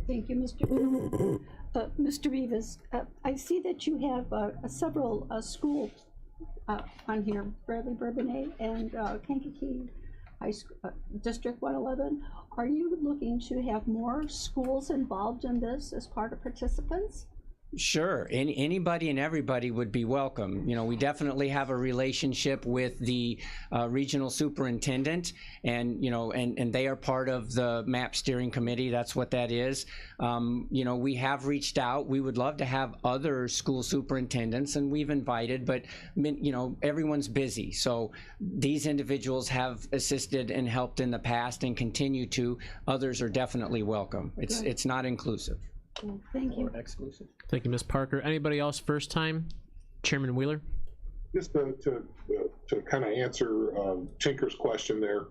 Thank you, Mr. Beavis. I see that you have several schools on here, Bradley Bourbonnais and Kankakee High School, District 111. Are you looking to have more schools involved in this as part of participants? Sure. Anybody and everybody would be welcome. We definitely have a relationship with the regional superintendent, and and they are part of the MAP steering committee. That's what that is. We have reached out. We would love to have other school superintendents, and we've invited, but everyone's busy. So these individuals have assisted and helped in the past and continue to. Others are definitely welcome. It's not inclusive. Thank you. Exclusive. Thank you, Ms. Parker. Anybody else first time? Chairman Wheeler? Just to kind of answer Tinker's question there,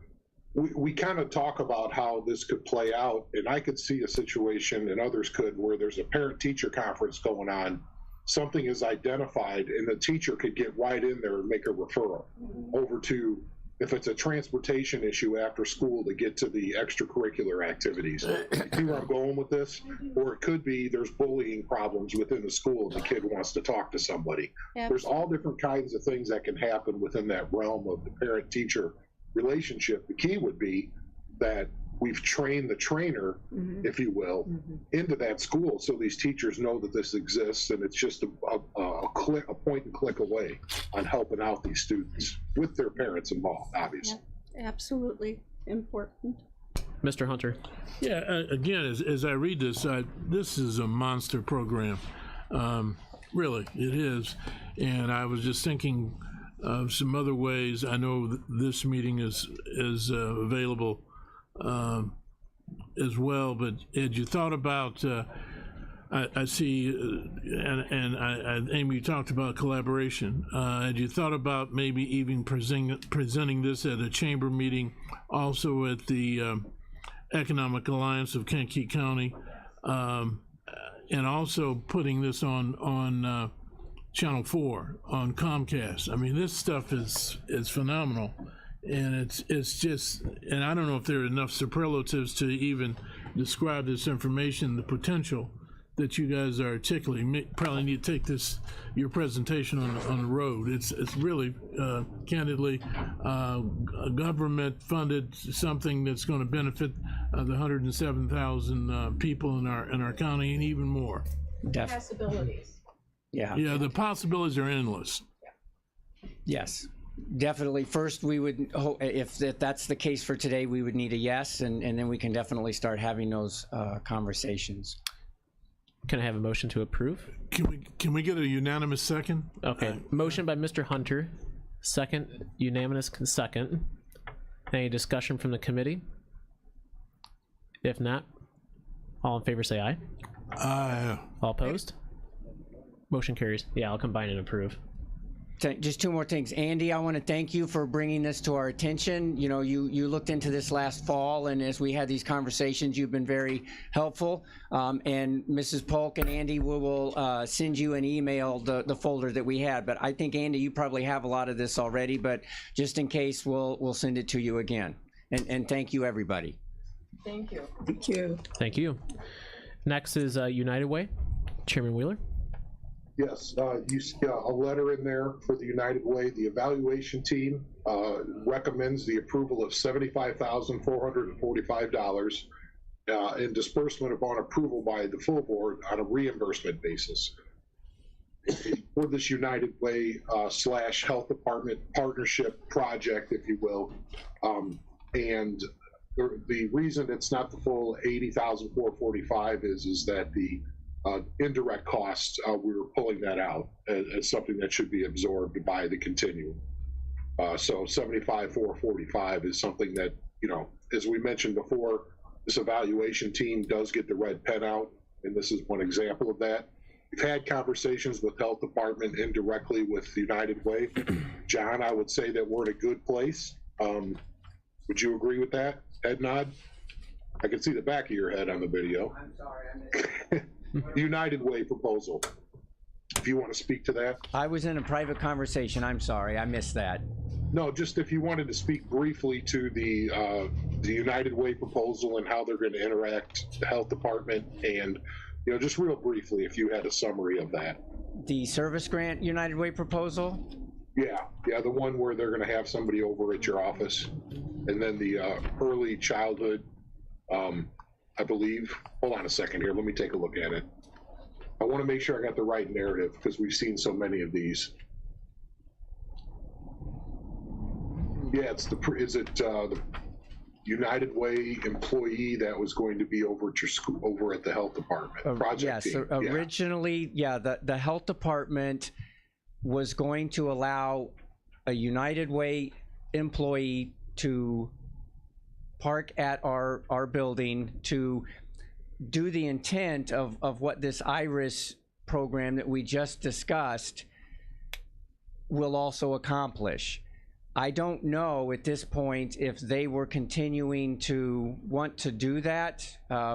we kind of talk about how this could play out, and I could see a situation, and others could, where there's a parent-teacher conference going on, something is identified, and the teacher could get right in there and make a referral over to, if it's a transportation issue after school, to get to the extracurricular activities. See where I'm going with this? Or it could be there's bullying problems within the school and the kid wants to talk to somebody. There's all different kinds of things that can happen within that realm of the parent-teacher relationship. The key would be that we've trained the trainer, if you will, into that school, so these teachers know that this exists, and it's just a point and click away on helping out these students with their parents involved, obviously. Yeah, absolutely important. Mr. Hunter. Yeah, again, as I read this, this is a monster program. Really, it is. And I was just thinking of some other ways. I know this meeting is available as well, but had you thought about I see, and Amy, you talked about collaboration. Had you thought about maybe even presenting this at a chamber meeting, also at the Economic Alliance of Kankakee County, and also putting this on Channel 4 on Comcast? I mean, this stuff is phenomenal, and it's just, and I don't know if there are enough superlatives to even describe this information, the potential that you guys are articulating. Probably need to take your presentation on the road. It's really, candidly, government funded something that's going to benefit the 107,000 people in our county and even more. Possibilities. Yeah. Yeah, the possibilities are endless. Yes, definitely. First, we would, if that's the case for today, we would need a yes, and then we can definitely start having those conversations. Can I have a motion to approve? Can we get a unanimous second? Okay, motion by Mr. Hunter, second, unanimous second. Any discussion from the committee? If not, all in favor say aye. Aye. All opposed? Motion carries. Yeah, I'll combine and approve. Just two more things. Andy, I want to thank you for bringing this to our attention. You know, you looked into this last fall, and as we had these conversations, you've been very helpful. And Mrs. Polk and Andy, we will send you an email, the folder that we had. But I think, Andy, you probably have a lot of this already, but just in case, we'll send it to you again. And thank you, everybody. Thank you. Thank you. Thank you. Next is United Way. Chairman Wheeler. Yes, you see a letter in there for the United Way. The evaluation team recommends the approval of $75,445 in disbursement upon approval by the full board on a reimbursement basis for this United Way / Health Department partnership project, if you will. And the reason it's not the full $80,445 is that the indirect costs, we were pulling that out as something that should be absorbed by the continuum. So $75,445 is something that, you know, as we mentioned before, this evaluation team does get the red pen out, and this is one example of that. We've had conversations with Health Department indirectly with United Way. John, I would say that we're in a good place. Would you agree with that? Head nod? I can see the back of your head on the video. I'm sorry, I missed The United Way proposal, if you want to speak to that. I was in a private conversation. I'm sorry, I missed that. No, just if you wanted to speak briefly to the United Way proposal and how they're going to interact, the Health Department, and, you know, just real briefly, if you had a summary of that. The service grant United Way proposal? Yeah, the one where they're going to have somebody over at your office, and then the early childhood, I believe. Hold on a second here. Let me take a look at it. I want to make sure I got the right narrative because we've seen so many of these. Yeah, it's the United Way employee that was going to be over at your school, over at the Health Department. Project yes, team. originally, the Health Department was going to allow a United Way employee to park at our building to do the intent of what this IRIS program that we just discussed will also accomplish. I don't know at this point if they were continuing to want to do that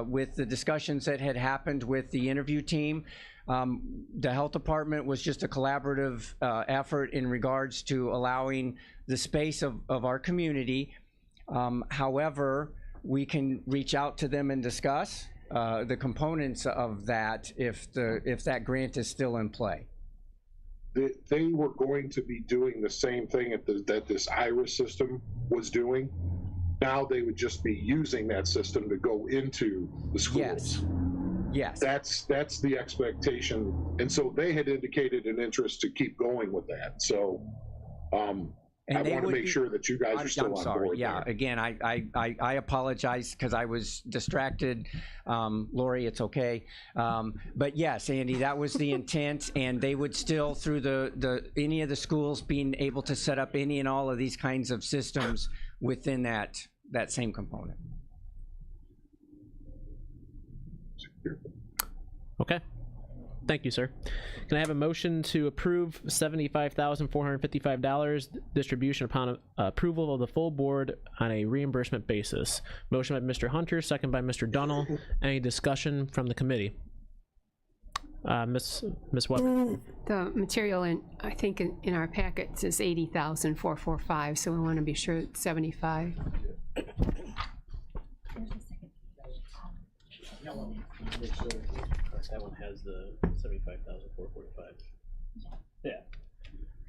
with the discussions that had happened with the interview team. The Health Department was just a collaborative effort in regards to allowing the space of our community. However, we can reach out to them and discuss the components of that if that grant is still in play. They were going to be doing the same thing that this IRIS system was doing. Now they would just be using that system to go into the schools. Yes. That's the expectation. And so they had indicated an interest to keep going with that. So I want to make sure that you guys are still on board. Yeah, there. again, I apologize because I was distracted. Lori, it's okay. But yes, Andy, that was the intent, and they would still, through any of the schools, being able to set up any and all of these kinds of systems within that same component. Okay. Thank you, sir. Can I have a motion to approve $75,455 distribution upon approval of the full board on a reimbursement basis? Motion by Mr. Hunter, second by Mr. Dunnell. Any discussion from the committee? Ms. Weber. The material I think in our packets is 80,445, so we want to be sure it's 75. That one has the 75,445. Yeah.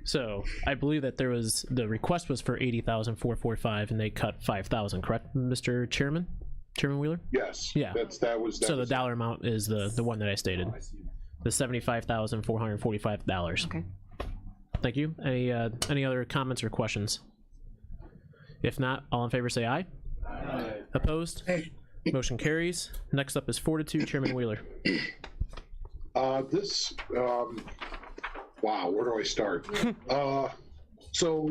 So I believe that the request was for 80,445, and they cut 5,000. Correct, Mr. Chairman? Chairman Wheeler? Yes. Yeah. That was. So the dollar amount is the one that I stated. The $75,445. Okay. Thank you. Any other comments or questions? If not, all in favor say aye. Aye. Opposed? Motion carries. Next up is Fortitude, Chairman Wheeler. Wow, where do I start? So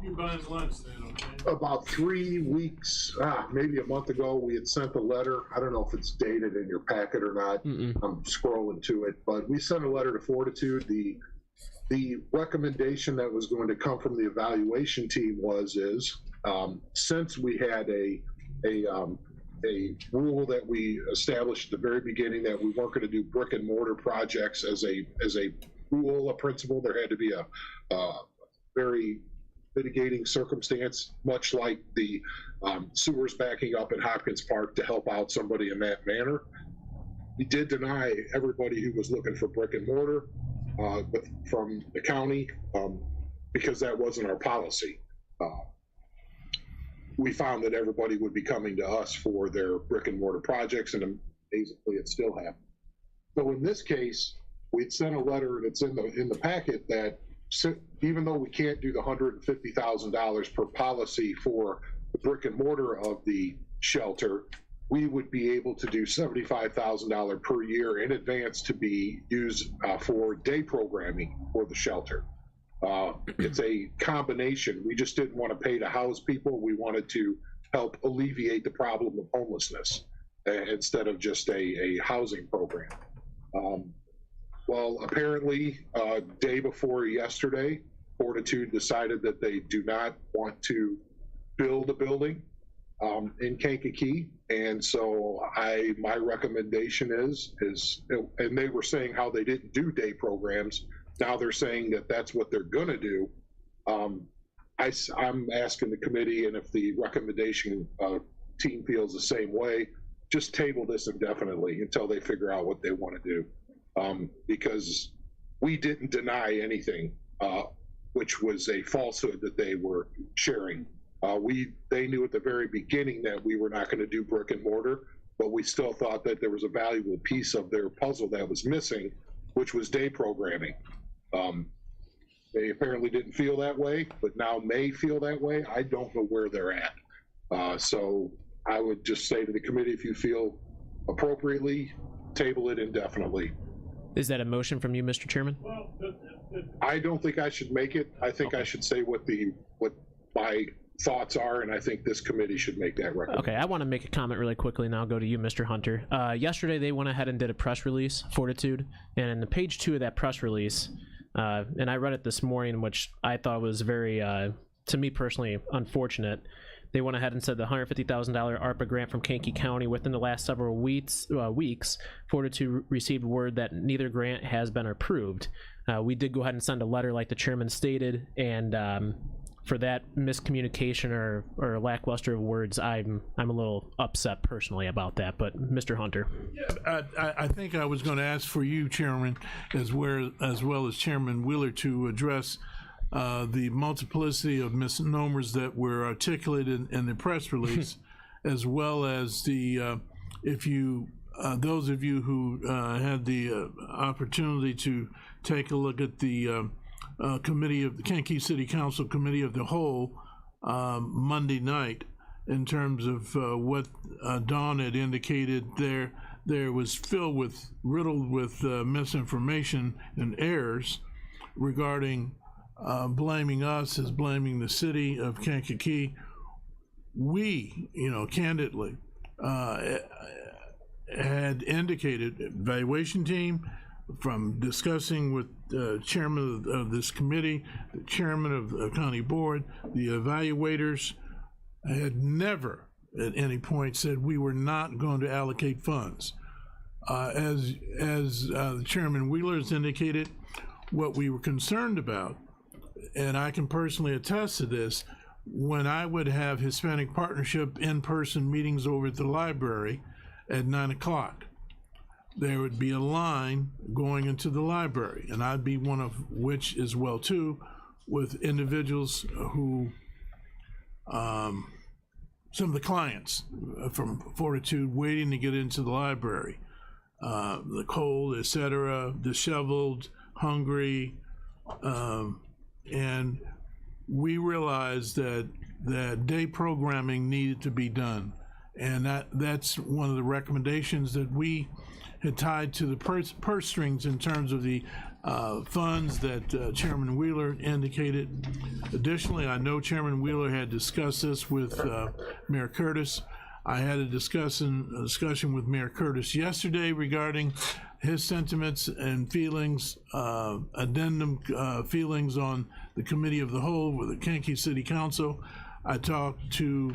You buying lunch then, okay? about 3 weeks, maybe a month ago, we had sent a letter. I don't know if it's dated in your packet or not. I'm scrolling to it, but we sent a letter to Fortitude. The recommendation that was going to come from the evaluation team is since we had a rule that we established at the very beginning that we weren't going to do brick and mortar projects as a rule, a principle, there had to be a very mitigating circumstance, much like the sewers backing up in Hopkins Park to help out somebody in that manner. We did deny everybody who was looking for brick and mortar from the county because that wasn't our policy. We found that everybody would be coming to us for their brick and mortar projects, and amazingly, it still happened. So in this case, we'd sent a letter, and it's in the packet, that even though we can't do the $150,000 per policy for the brick and mortar of the shelter, we would be able to do $75,000 per year in advance to be used for day programming for the shelter. It's a combination. We just didn't want to pay to house people. We wanted to help alleviate the problem of homelessness instead of just a housing program. Well, apparently, day before yesterday, Fortitude decided that they do not want to build a building in Kankakee, and so my recommendation is, and they were saying how they didn't do day programs. Now they're saying that that's what they're going to do. I'm asking the committee, and if the recommendation team feels the same way, just table this indefinitely until they figure out what they want to do. Because we didn't deny anything, which was a falsehood that they were sharing. They knew at the very beginning that we were not going to do brick and mortar, but we still thought that there was a valuable piece of their puzzle that was missing, which was day programming. They apparently didn't feel that way, but now may feel that way. I don't know where they're at. So I would just say to the committee, if you feel appropriately, table it indefinitely. Is that a motion from you, Mr. Chairman? I don't think I should make it. I think I should say what my thoughts are, and I think this committee should make that recommendation. Okay, I want to make a comment really quickly, and I'll go to you, Mr. Hunter. Yesterday, they went ahead and did a press release, Fortitude, and in the page 2 of that press release, and I read it this morning, which I thought was very, to me personally, unfortunate. They went ahead and said the $150,000 ARPA grant from Kankakee County within the last several weeks, Fortitude received word that neither grant has been approved. We did go ahead and send a letter like the chairman stated, and for that miscommunication or lackluster of words, I'm a little upset personally about that. But Mr. Hunter. I think I was going to ask for you, Chairman, as well as Chairman Wheeler, to address the multiplicity of misnomers that were articulated in the press release, as well as the those of you who had the opportunity to take a look at the committee of the Kankakee City Council Committee of the Whole Monday night, in terms of what Dawn had indicated there was riddled with misinformation and errors regarding blaming us as blaming the city of Kankakee. We, candidly, had indicated, evaluation team, from discussing with the chairman of this committee, the chairman of the county board, the evaluators, had never at any point said we were not going to allocate funds. As the Chairman Wheeler has indicated, what we were concerned about, and I can personally attest to this, when I would have Hispanic Partnership in-person meetings over at the library at 9 o'clock, there would be a line going into the library, and I'd be one of which as well too, with individuals who, some of the clients from Fortitude waiting to get into the library, the cold, etc., disheveled, hungry, and we realized that day programming needed to be done, and that's one of the recommendations that we had tied to the purse strings in terms of the funds that Chairman Wheeler indicated. Additionally, I know Chairman Wheeler had discussed this with Mayor Curtis. I had a discussion with Mayor Curtis yesterday regarding his sentiments and feelings, addendum feelings on the Committee of the Whole with the Kankakee City Council. I talked to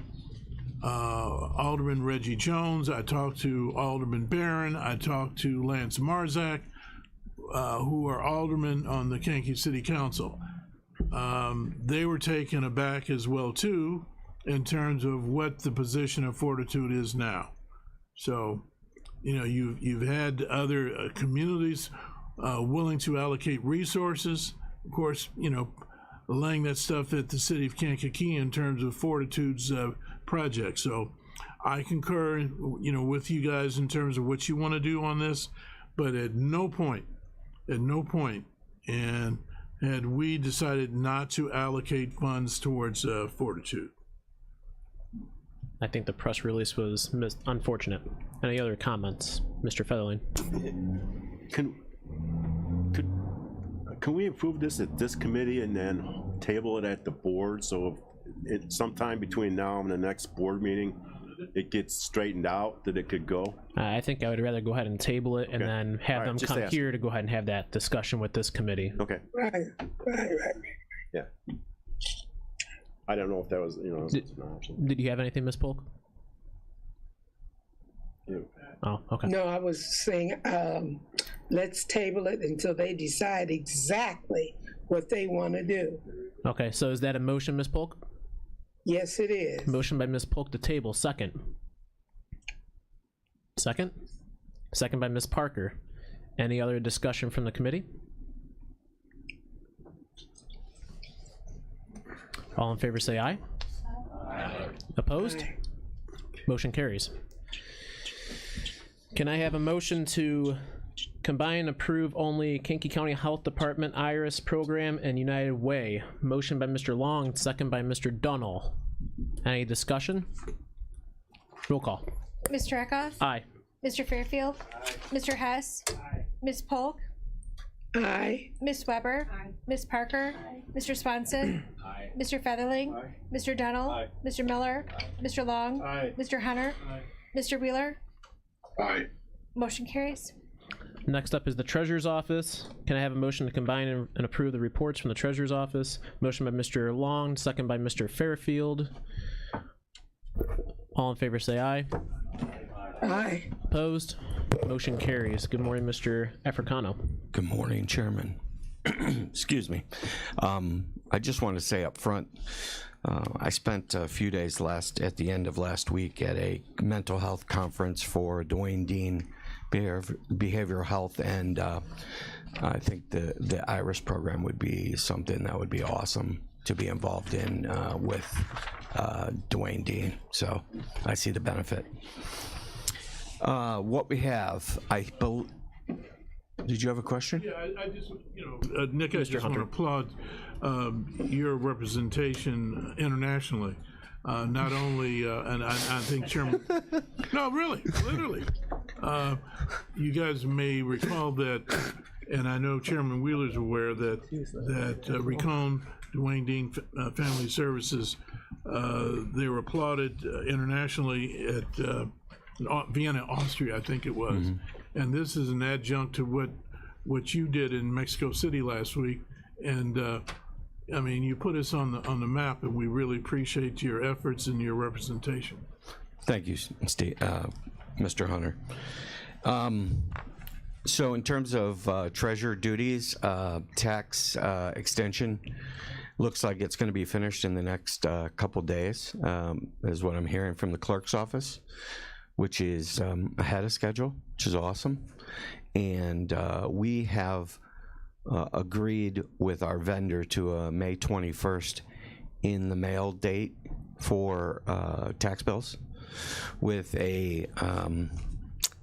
Alderman Reggie Jones. I talked to Alderman Barron. I talked to Lance Marzak, who are aldermen on the Kankakee City Council. They were taken aback as well too in terms of what the position of Fortitude is now. So, you know, you've had other communities willing to allocate resources. Of course, you know, laying that stuff at the city of Kankakee in terms of Fortitude's project. So I concur, you know, with you guys in terms of what you want to do on this, but at no point, and had we decided not to allocate funds towards Fortitude. I think the press release was unfortunate. Any other comments, Mr. Featherling? Can we approve this at this committee and then table it at the board, so if sometime between now and the next board meeting it gets straightened out that it could go? I think I would rather go ahead and table it and then have them come here to go ahead and have that discussion with this committee. Okay. Right. Yeah. I don't know if that was, you know, an option. Did you have anything, Ms. Polk? Yeah. Oh, okay. No, I was saying, let's table it until they decide exactly what they want to do. Okay, so is that a motion, Ms. Polk? Yes, it is. Motion by Ms. Polk to table, second. Second? Second by Ms. Parker. Any other discussion from the committee? All in favor say aye. Aye. Opposed? Aye. Motion carries. Can I have a motion to combine and approve only Kankakee County Health Department IRIS program and United Way? Motion by Mr. Long, second by Mr. Dunnell. Any discussion? Roll call. Mr. Eckhoff? Aye. Mr. Fairfield? Aye. Mr. Hess? Aye. Ms. Polk? Aye. Ms. Weber? Aye. Ms. Parker? Aye. Mr. Swanson? Aye. Mr. Featherling? Aye. Mr. Dunnell? Aye. Mr. Miller? Aye. Mr. Long? Aye. Mr. Hunter? Aye. Mr. Wheeler? Aye. Motion carries. Next up is the Treasurer's Office. Can I have a motion to combine and approve the reports from the Treasurer's Office? Motion by Mr. Long, second by Mr. Fairfield. All in favor say aye. Aye. Opposed? Motion carries. Good morning, Mr. Africano. Good morning, Chairman. Excuse me. I just want to say up front, I spent a few days at the end of last week at a mental health conference for Dwayne Dean Behavioral Health, and I think the IRIS program would be something that would be awesome to be involved in with Dwayne Dean. So I see the benefit. What we have, did you have a question? Yeah, I just, you know, Nick, I just want to applaud your representation internationally. Not only, and I think Chairman, no, really, literally. You guys may recall that, and I know Chairman Wheeler's aware that Recon, Dwayne Dean Family Services, they were applauded internationally at Vienna, Austria, I think it was. And this is an adjunct to what you did in Mexico City last week. And I mean, you put us on the map, and we really appreciate your efforts and your representation. Thank you, Steve, Mr. Hunter. So in terms of treasurer duties, tax extension, looks like it's going to be finished in the next couple days, is what I'm hearing from the clerk's office, which is ahead of schedule, which is awesome. And we have agreed with our vendor to a May 21st in the mail date for tax bills with a,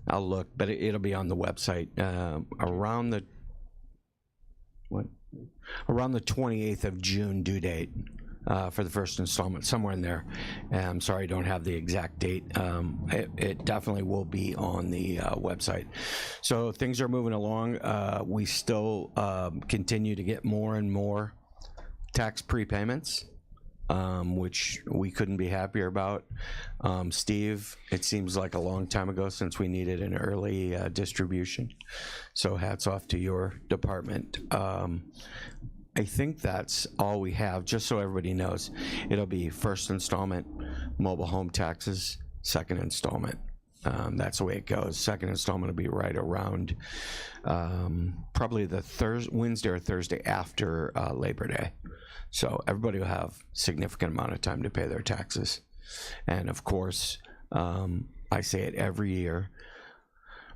I'll look, but it'll be on the website, around the 28th of June due date for the first installment, somewhere in there. I'm sorry, I don't have the exact date. It definitely will be on the website. So things are moving along. We still continue to get more and more tax prepayments, which we couldn't be happier about. Steve, it seems like a long time ago since we needed an early distribution. So hats off to your department. I think that's all we have, just so everybody knows. It'll be first installment, mobile home taxes, second installment. That's the way it goes. Second installment will be right around probably the Wednesday or Thursday after Labor Day. So everybody will have significant amount of time to pay their taxes. And of course, I say it every year,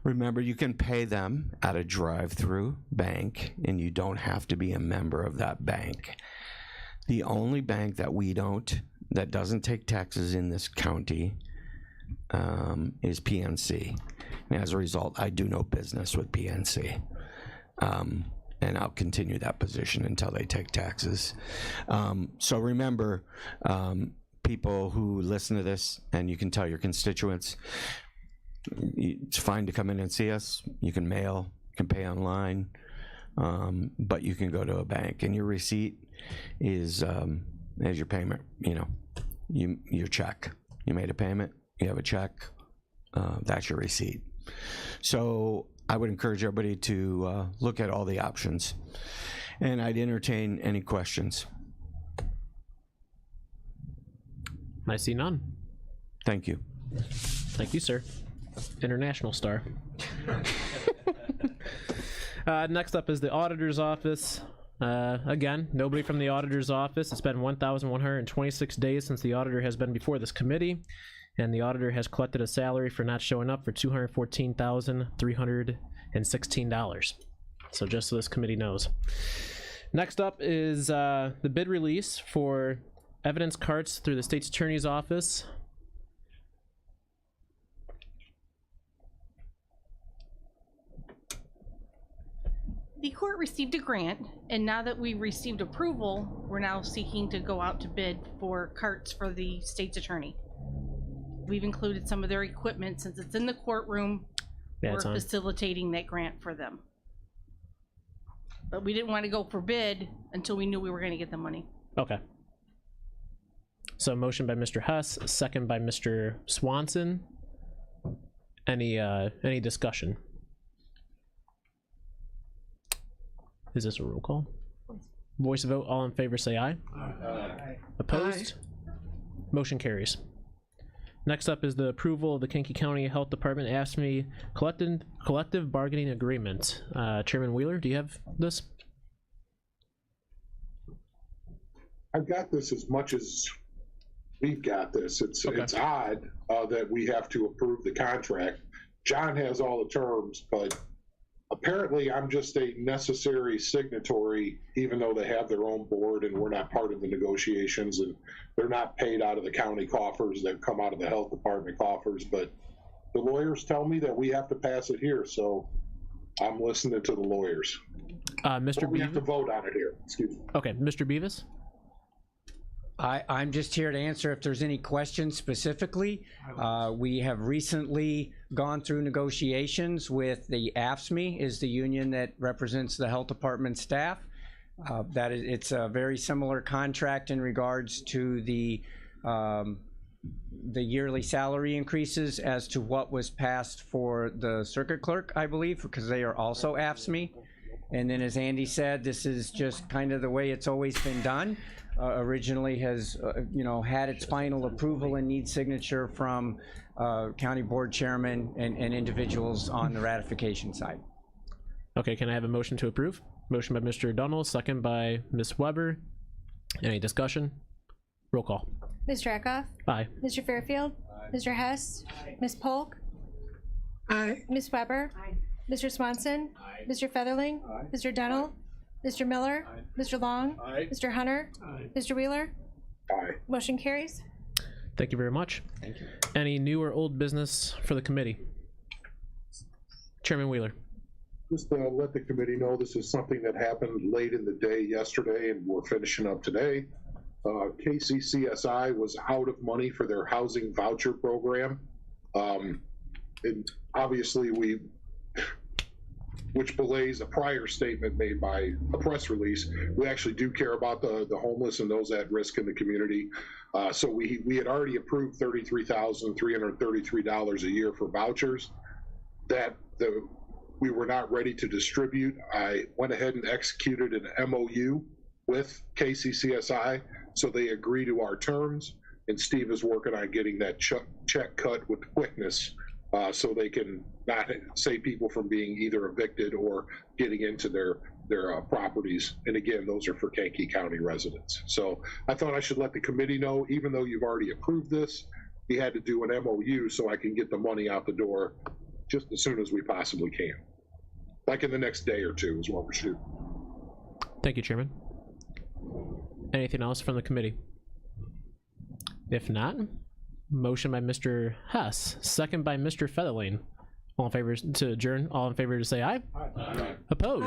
remember, you can pay them at a drive-through bank, and you don't have to be a member of that bank. The only bank that doesn't take taxes in this county is PNC. And as a result, I do no business with PNC. And I'll continue that position until they take taxes. So remember, people who listen to this, and you can tell your constituents, it's fine to come in and see us. You can mail, you can pay online, but you can go to a bank, and your receipt is as your payment. Your check. You made a payment. You have a check. That's your receipt. So I would encourage everybody to look at all the options, and I'd entertain any questions. I see none. Thank you. Thank you, sir. International star. Next up is the auditor's office. Again, nobody from the auditor's office. It's been 1,126 days since the auditor has been before this committee, and the auditor has collected a salary for not showing up for $214,316. So just so this committee knows. Next up is the bid release for evidence carts through the state's attorney's office. The court received a grant, and now that we've received approval, we're now seeking to go out to bid for carts for the state's attorney. We've included some of their equipment since it's in the courtroom. We're facilitating that grant for them. But we didn't want to go for bid until we knew we were going to get the money. Okay. So motion by Mr. Hess, second by Mr. Swanson. Any discussion? Is this a roll call? Voice vote, all in favor say aye. Aye. Opposed? Motion carries. Next up is the approval of the Kankakee County Health Department AFSCME collective bargaining agreement. Chairman Wheeler, do you have this? I've got this as much as we've got this. It's odd that we have to approve the contract. John has all the terms, but apparently I'm just a necessary signatory, even though they have their own board and we're not part of the negotiations, and they're not paid out of the county coffers. They come out of the health department coffers, but the lawyers tell me that we have to pass it here, so I'm listening to the lawyers. Mr. But we have to vote on it here. Excuse me. Okay, Mr. Beavis? I'm just here to answer if there's any questions specifically. We have recently gone through negotiations with the AFSCME, is the union that represents the health department staff. It's a very similar contract in regards to the the yearly salary increases as to what was passed for the circuit clerk, I believe, because they are also AFSCME. And then, as Andy said, this is just kind of the way it's always been done. Originally has, had its final approval and needs signature from county board chairman and individuals on the ratification side. Okay, can I have a motion to approve? Motion by Mr. O'Donnell, second by Ms. Weber. Any discussion? Roll call. Mr. Eckhoff? Aye. Mr. Fairfield? Mr. Hess? Ms. Polk? Aye. Ms. Weber? Mr. Swanson? Mr. Featherling? Mr. Dennell? Mr. Miller? Mr. Long? Mr. Hunter? Mr. Wheeler? Aye. Motion carries. Thank you very much. Thank you. Any new or old business for the committee? Chairman Wheeler. Just to let the committee know, this is something that happened late in the day yesterday, and we're finishing up today. KCCSI was out of money for their housing voucher program. And obviously which belays a prior statement made by a press release. We actually do care about the homeless and those at risk in the community. So we had already approved $33,333 a year for vouchers. We were not ready to distribute. I went ahead and executed an MOU with KCCSI, so they agree to our terms, and Steve is working on getting that check cut with quickness, so they can not save people from being either evicted or getting into their properties. And again, those are for Kankakee County residents. So I thought I should let the committee know, even though you've already approved this, we had to do an MOU so I can get the money out the door just as soon as we possibly can. Like in the next day or two is what we're shooting. Thank you, Chairman. Anything else from the committee? If not, motion by Mr. Hess, second by Mr. Featherling. All in favor to adjourn? All in favor to say aye? Aye. Opposed?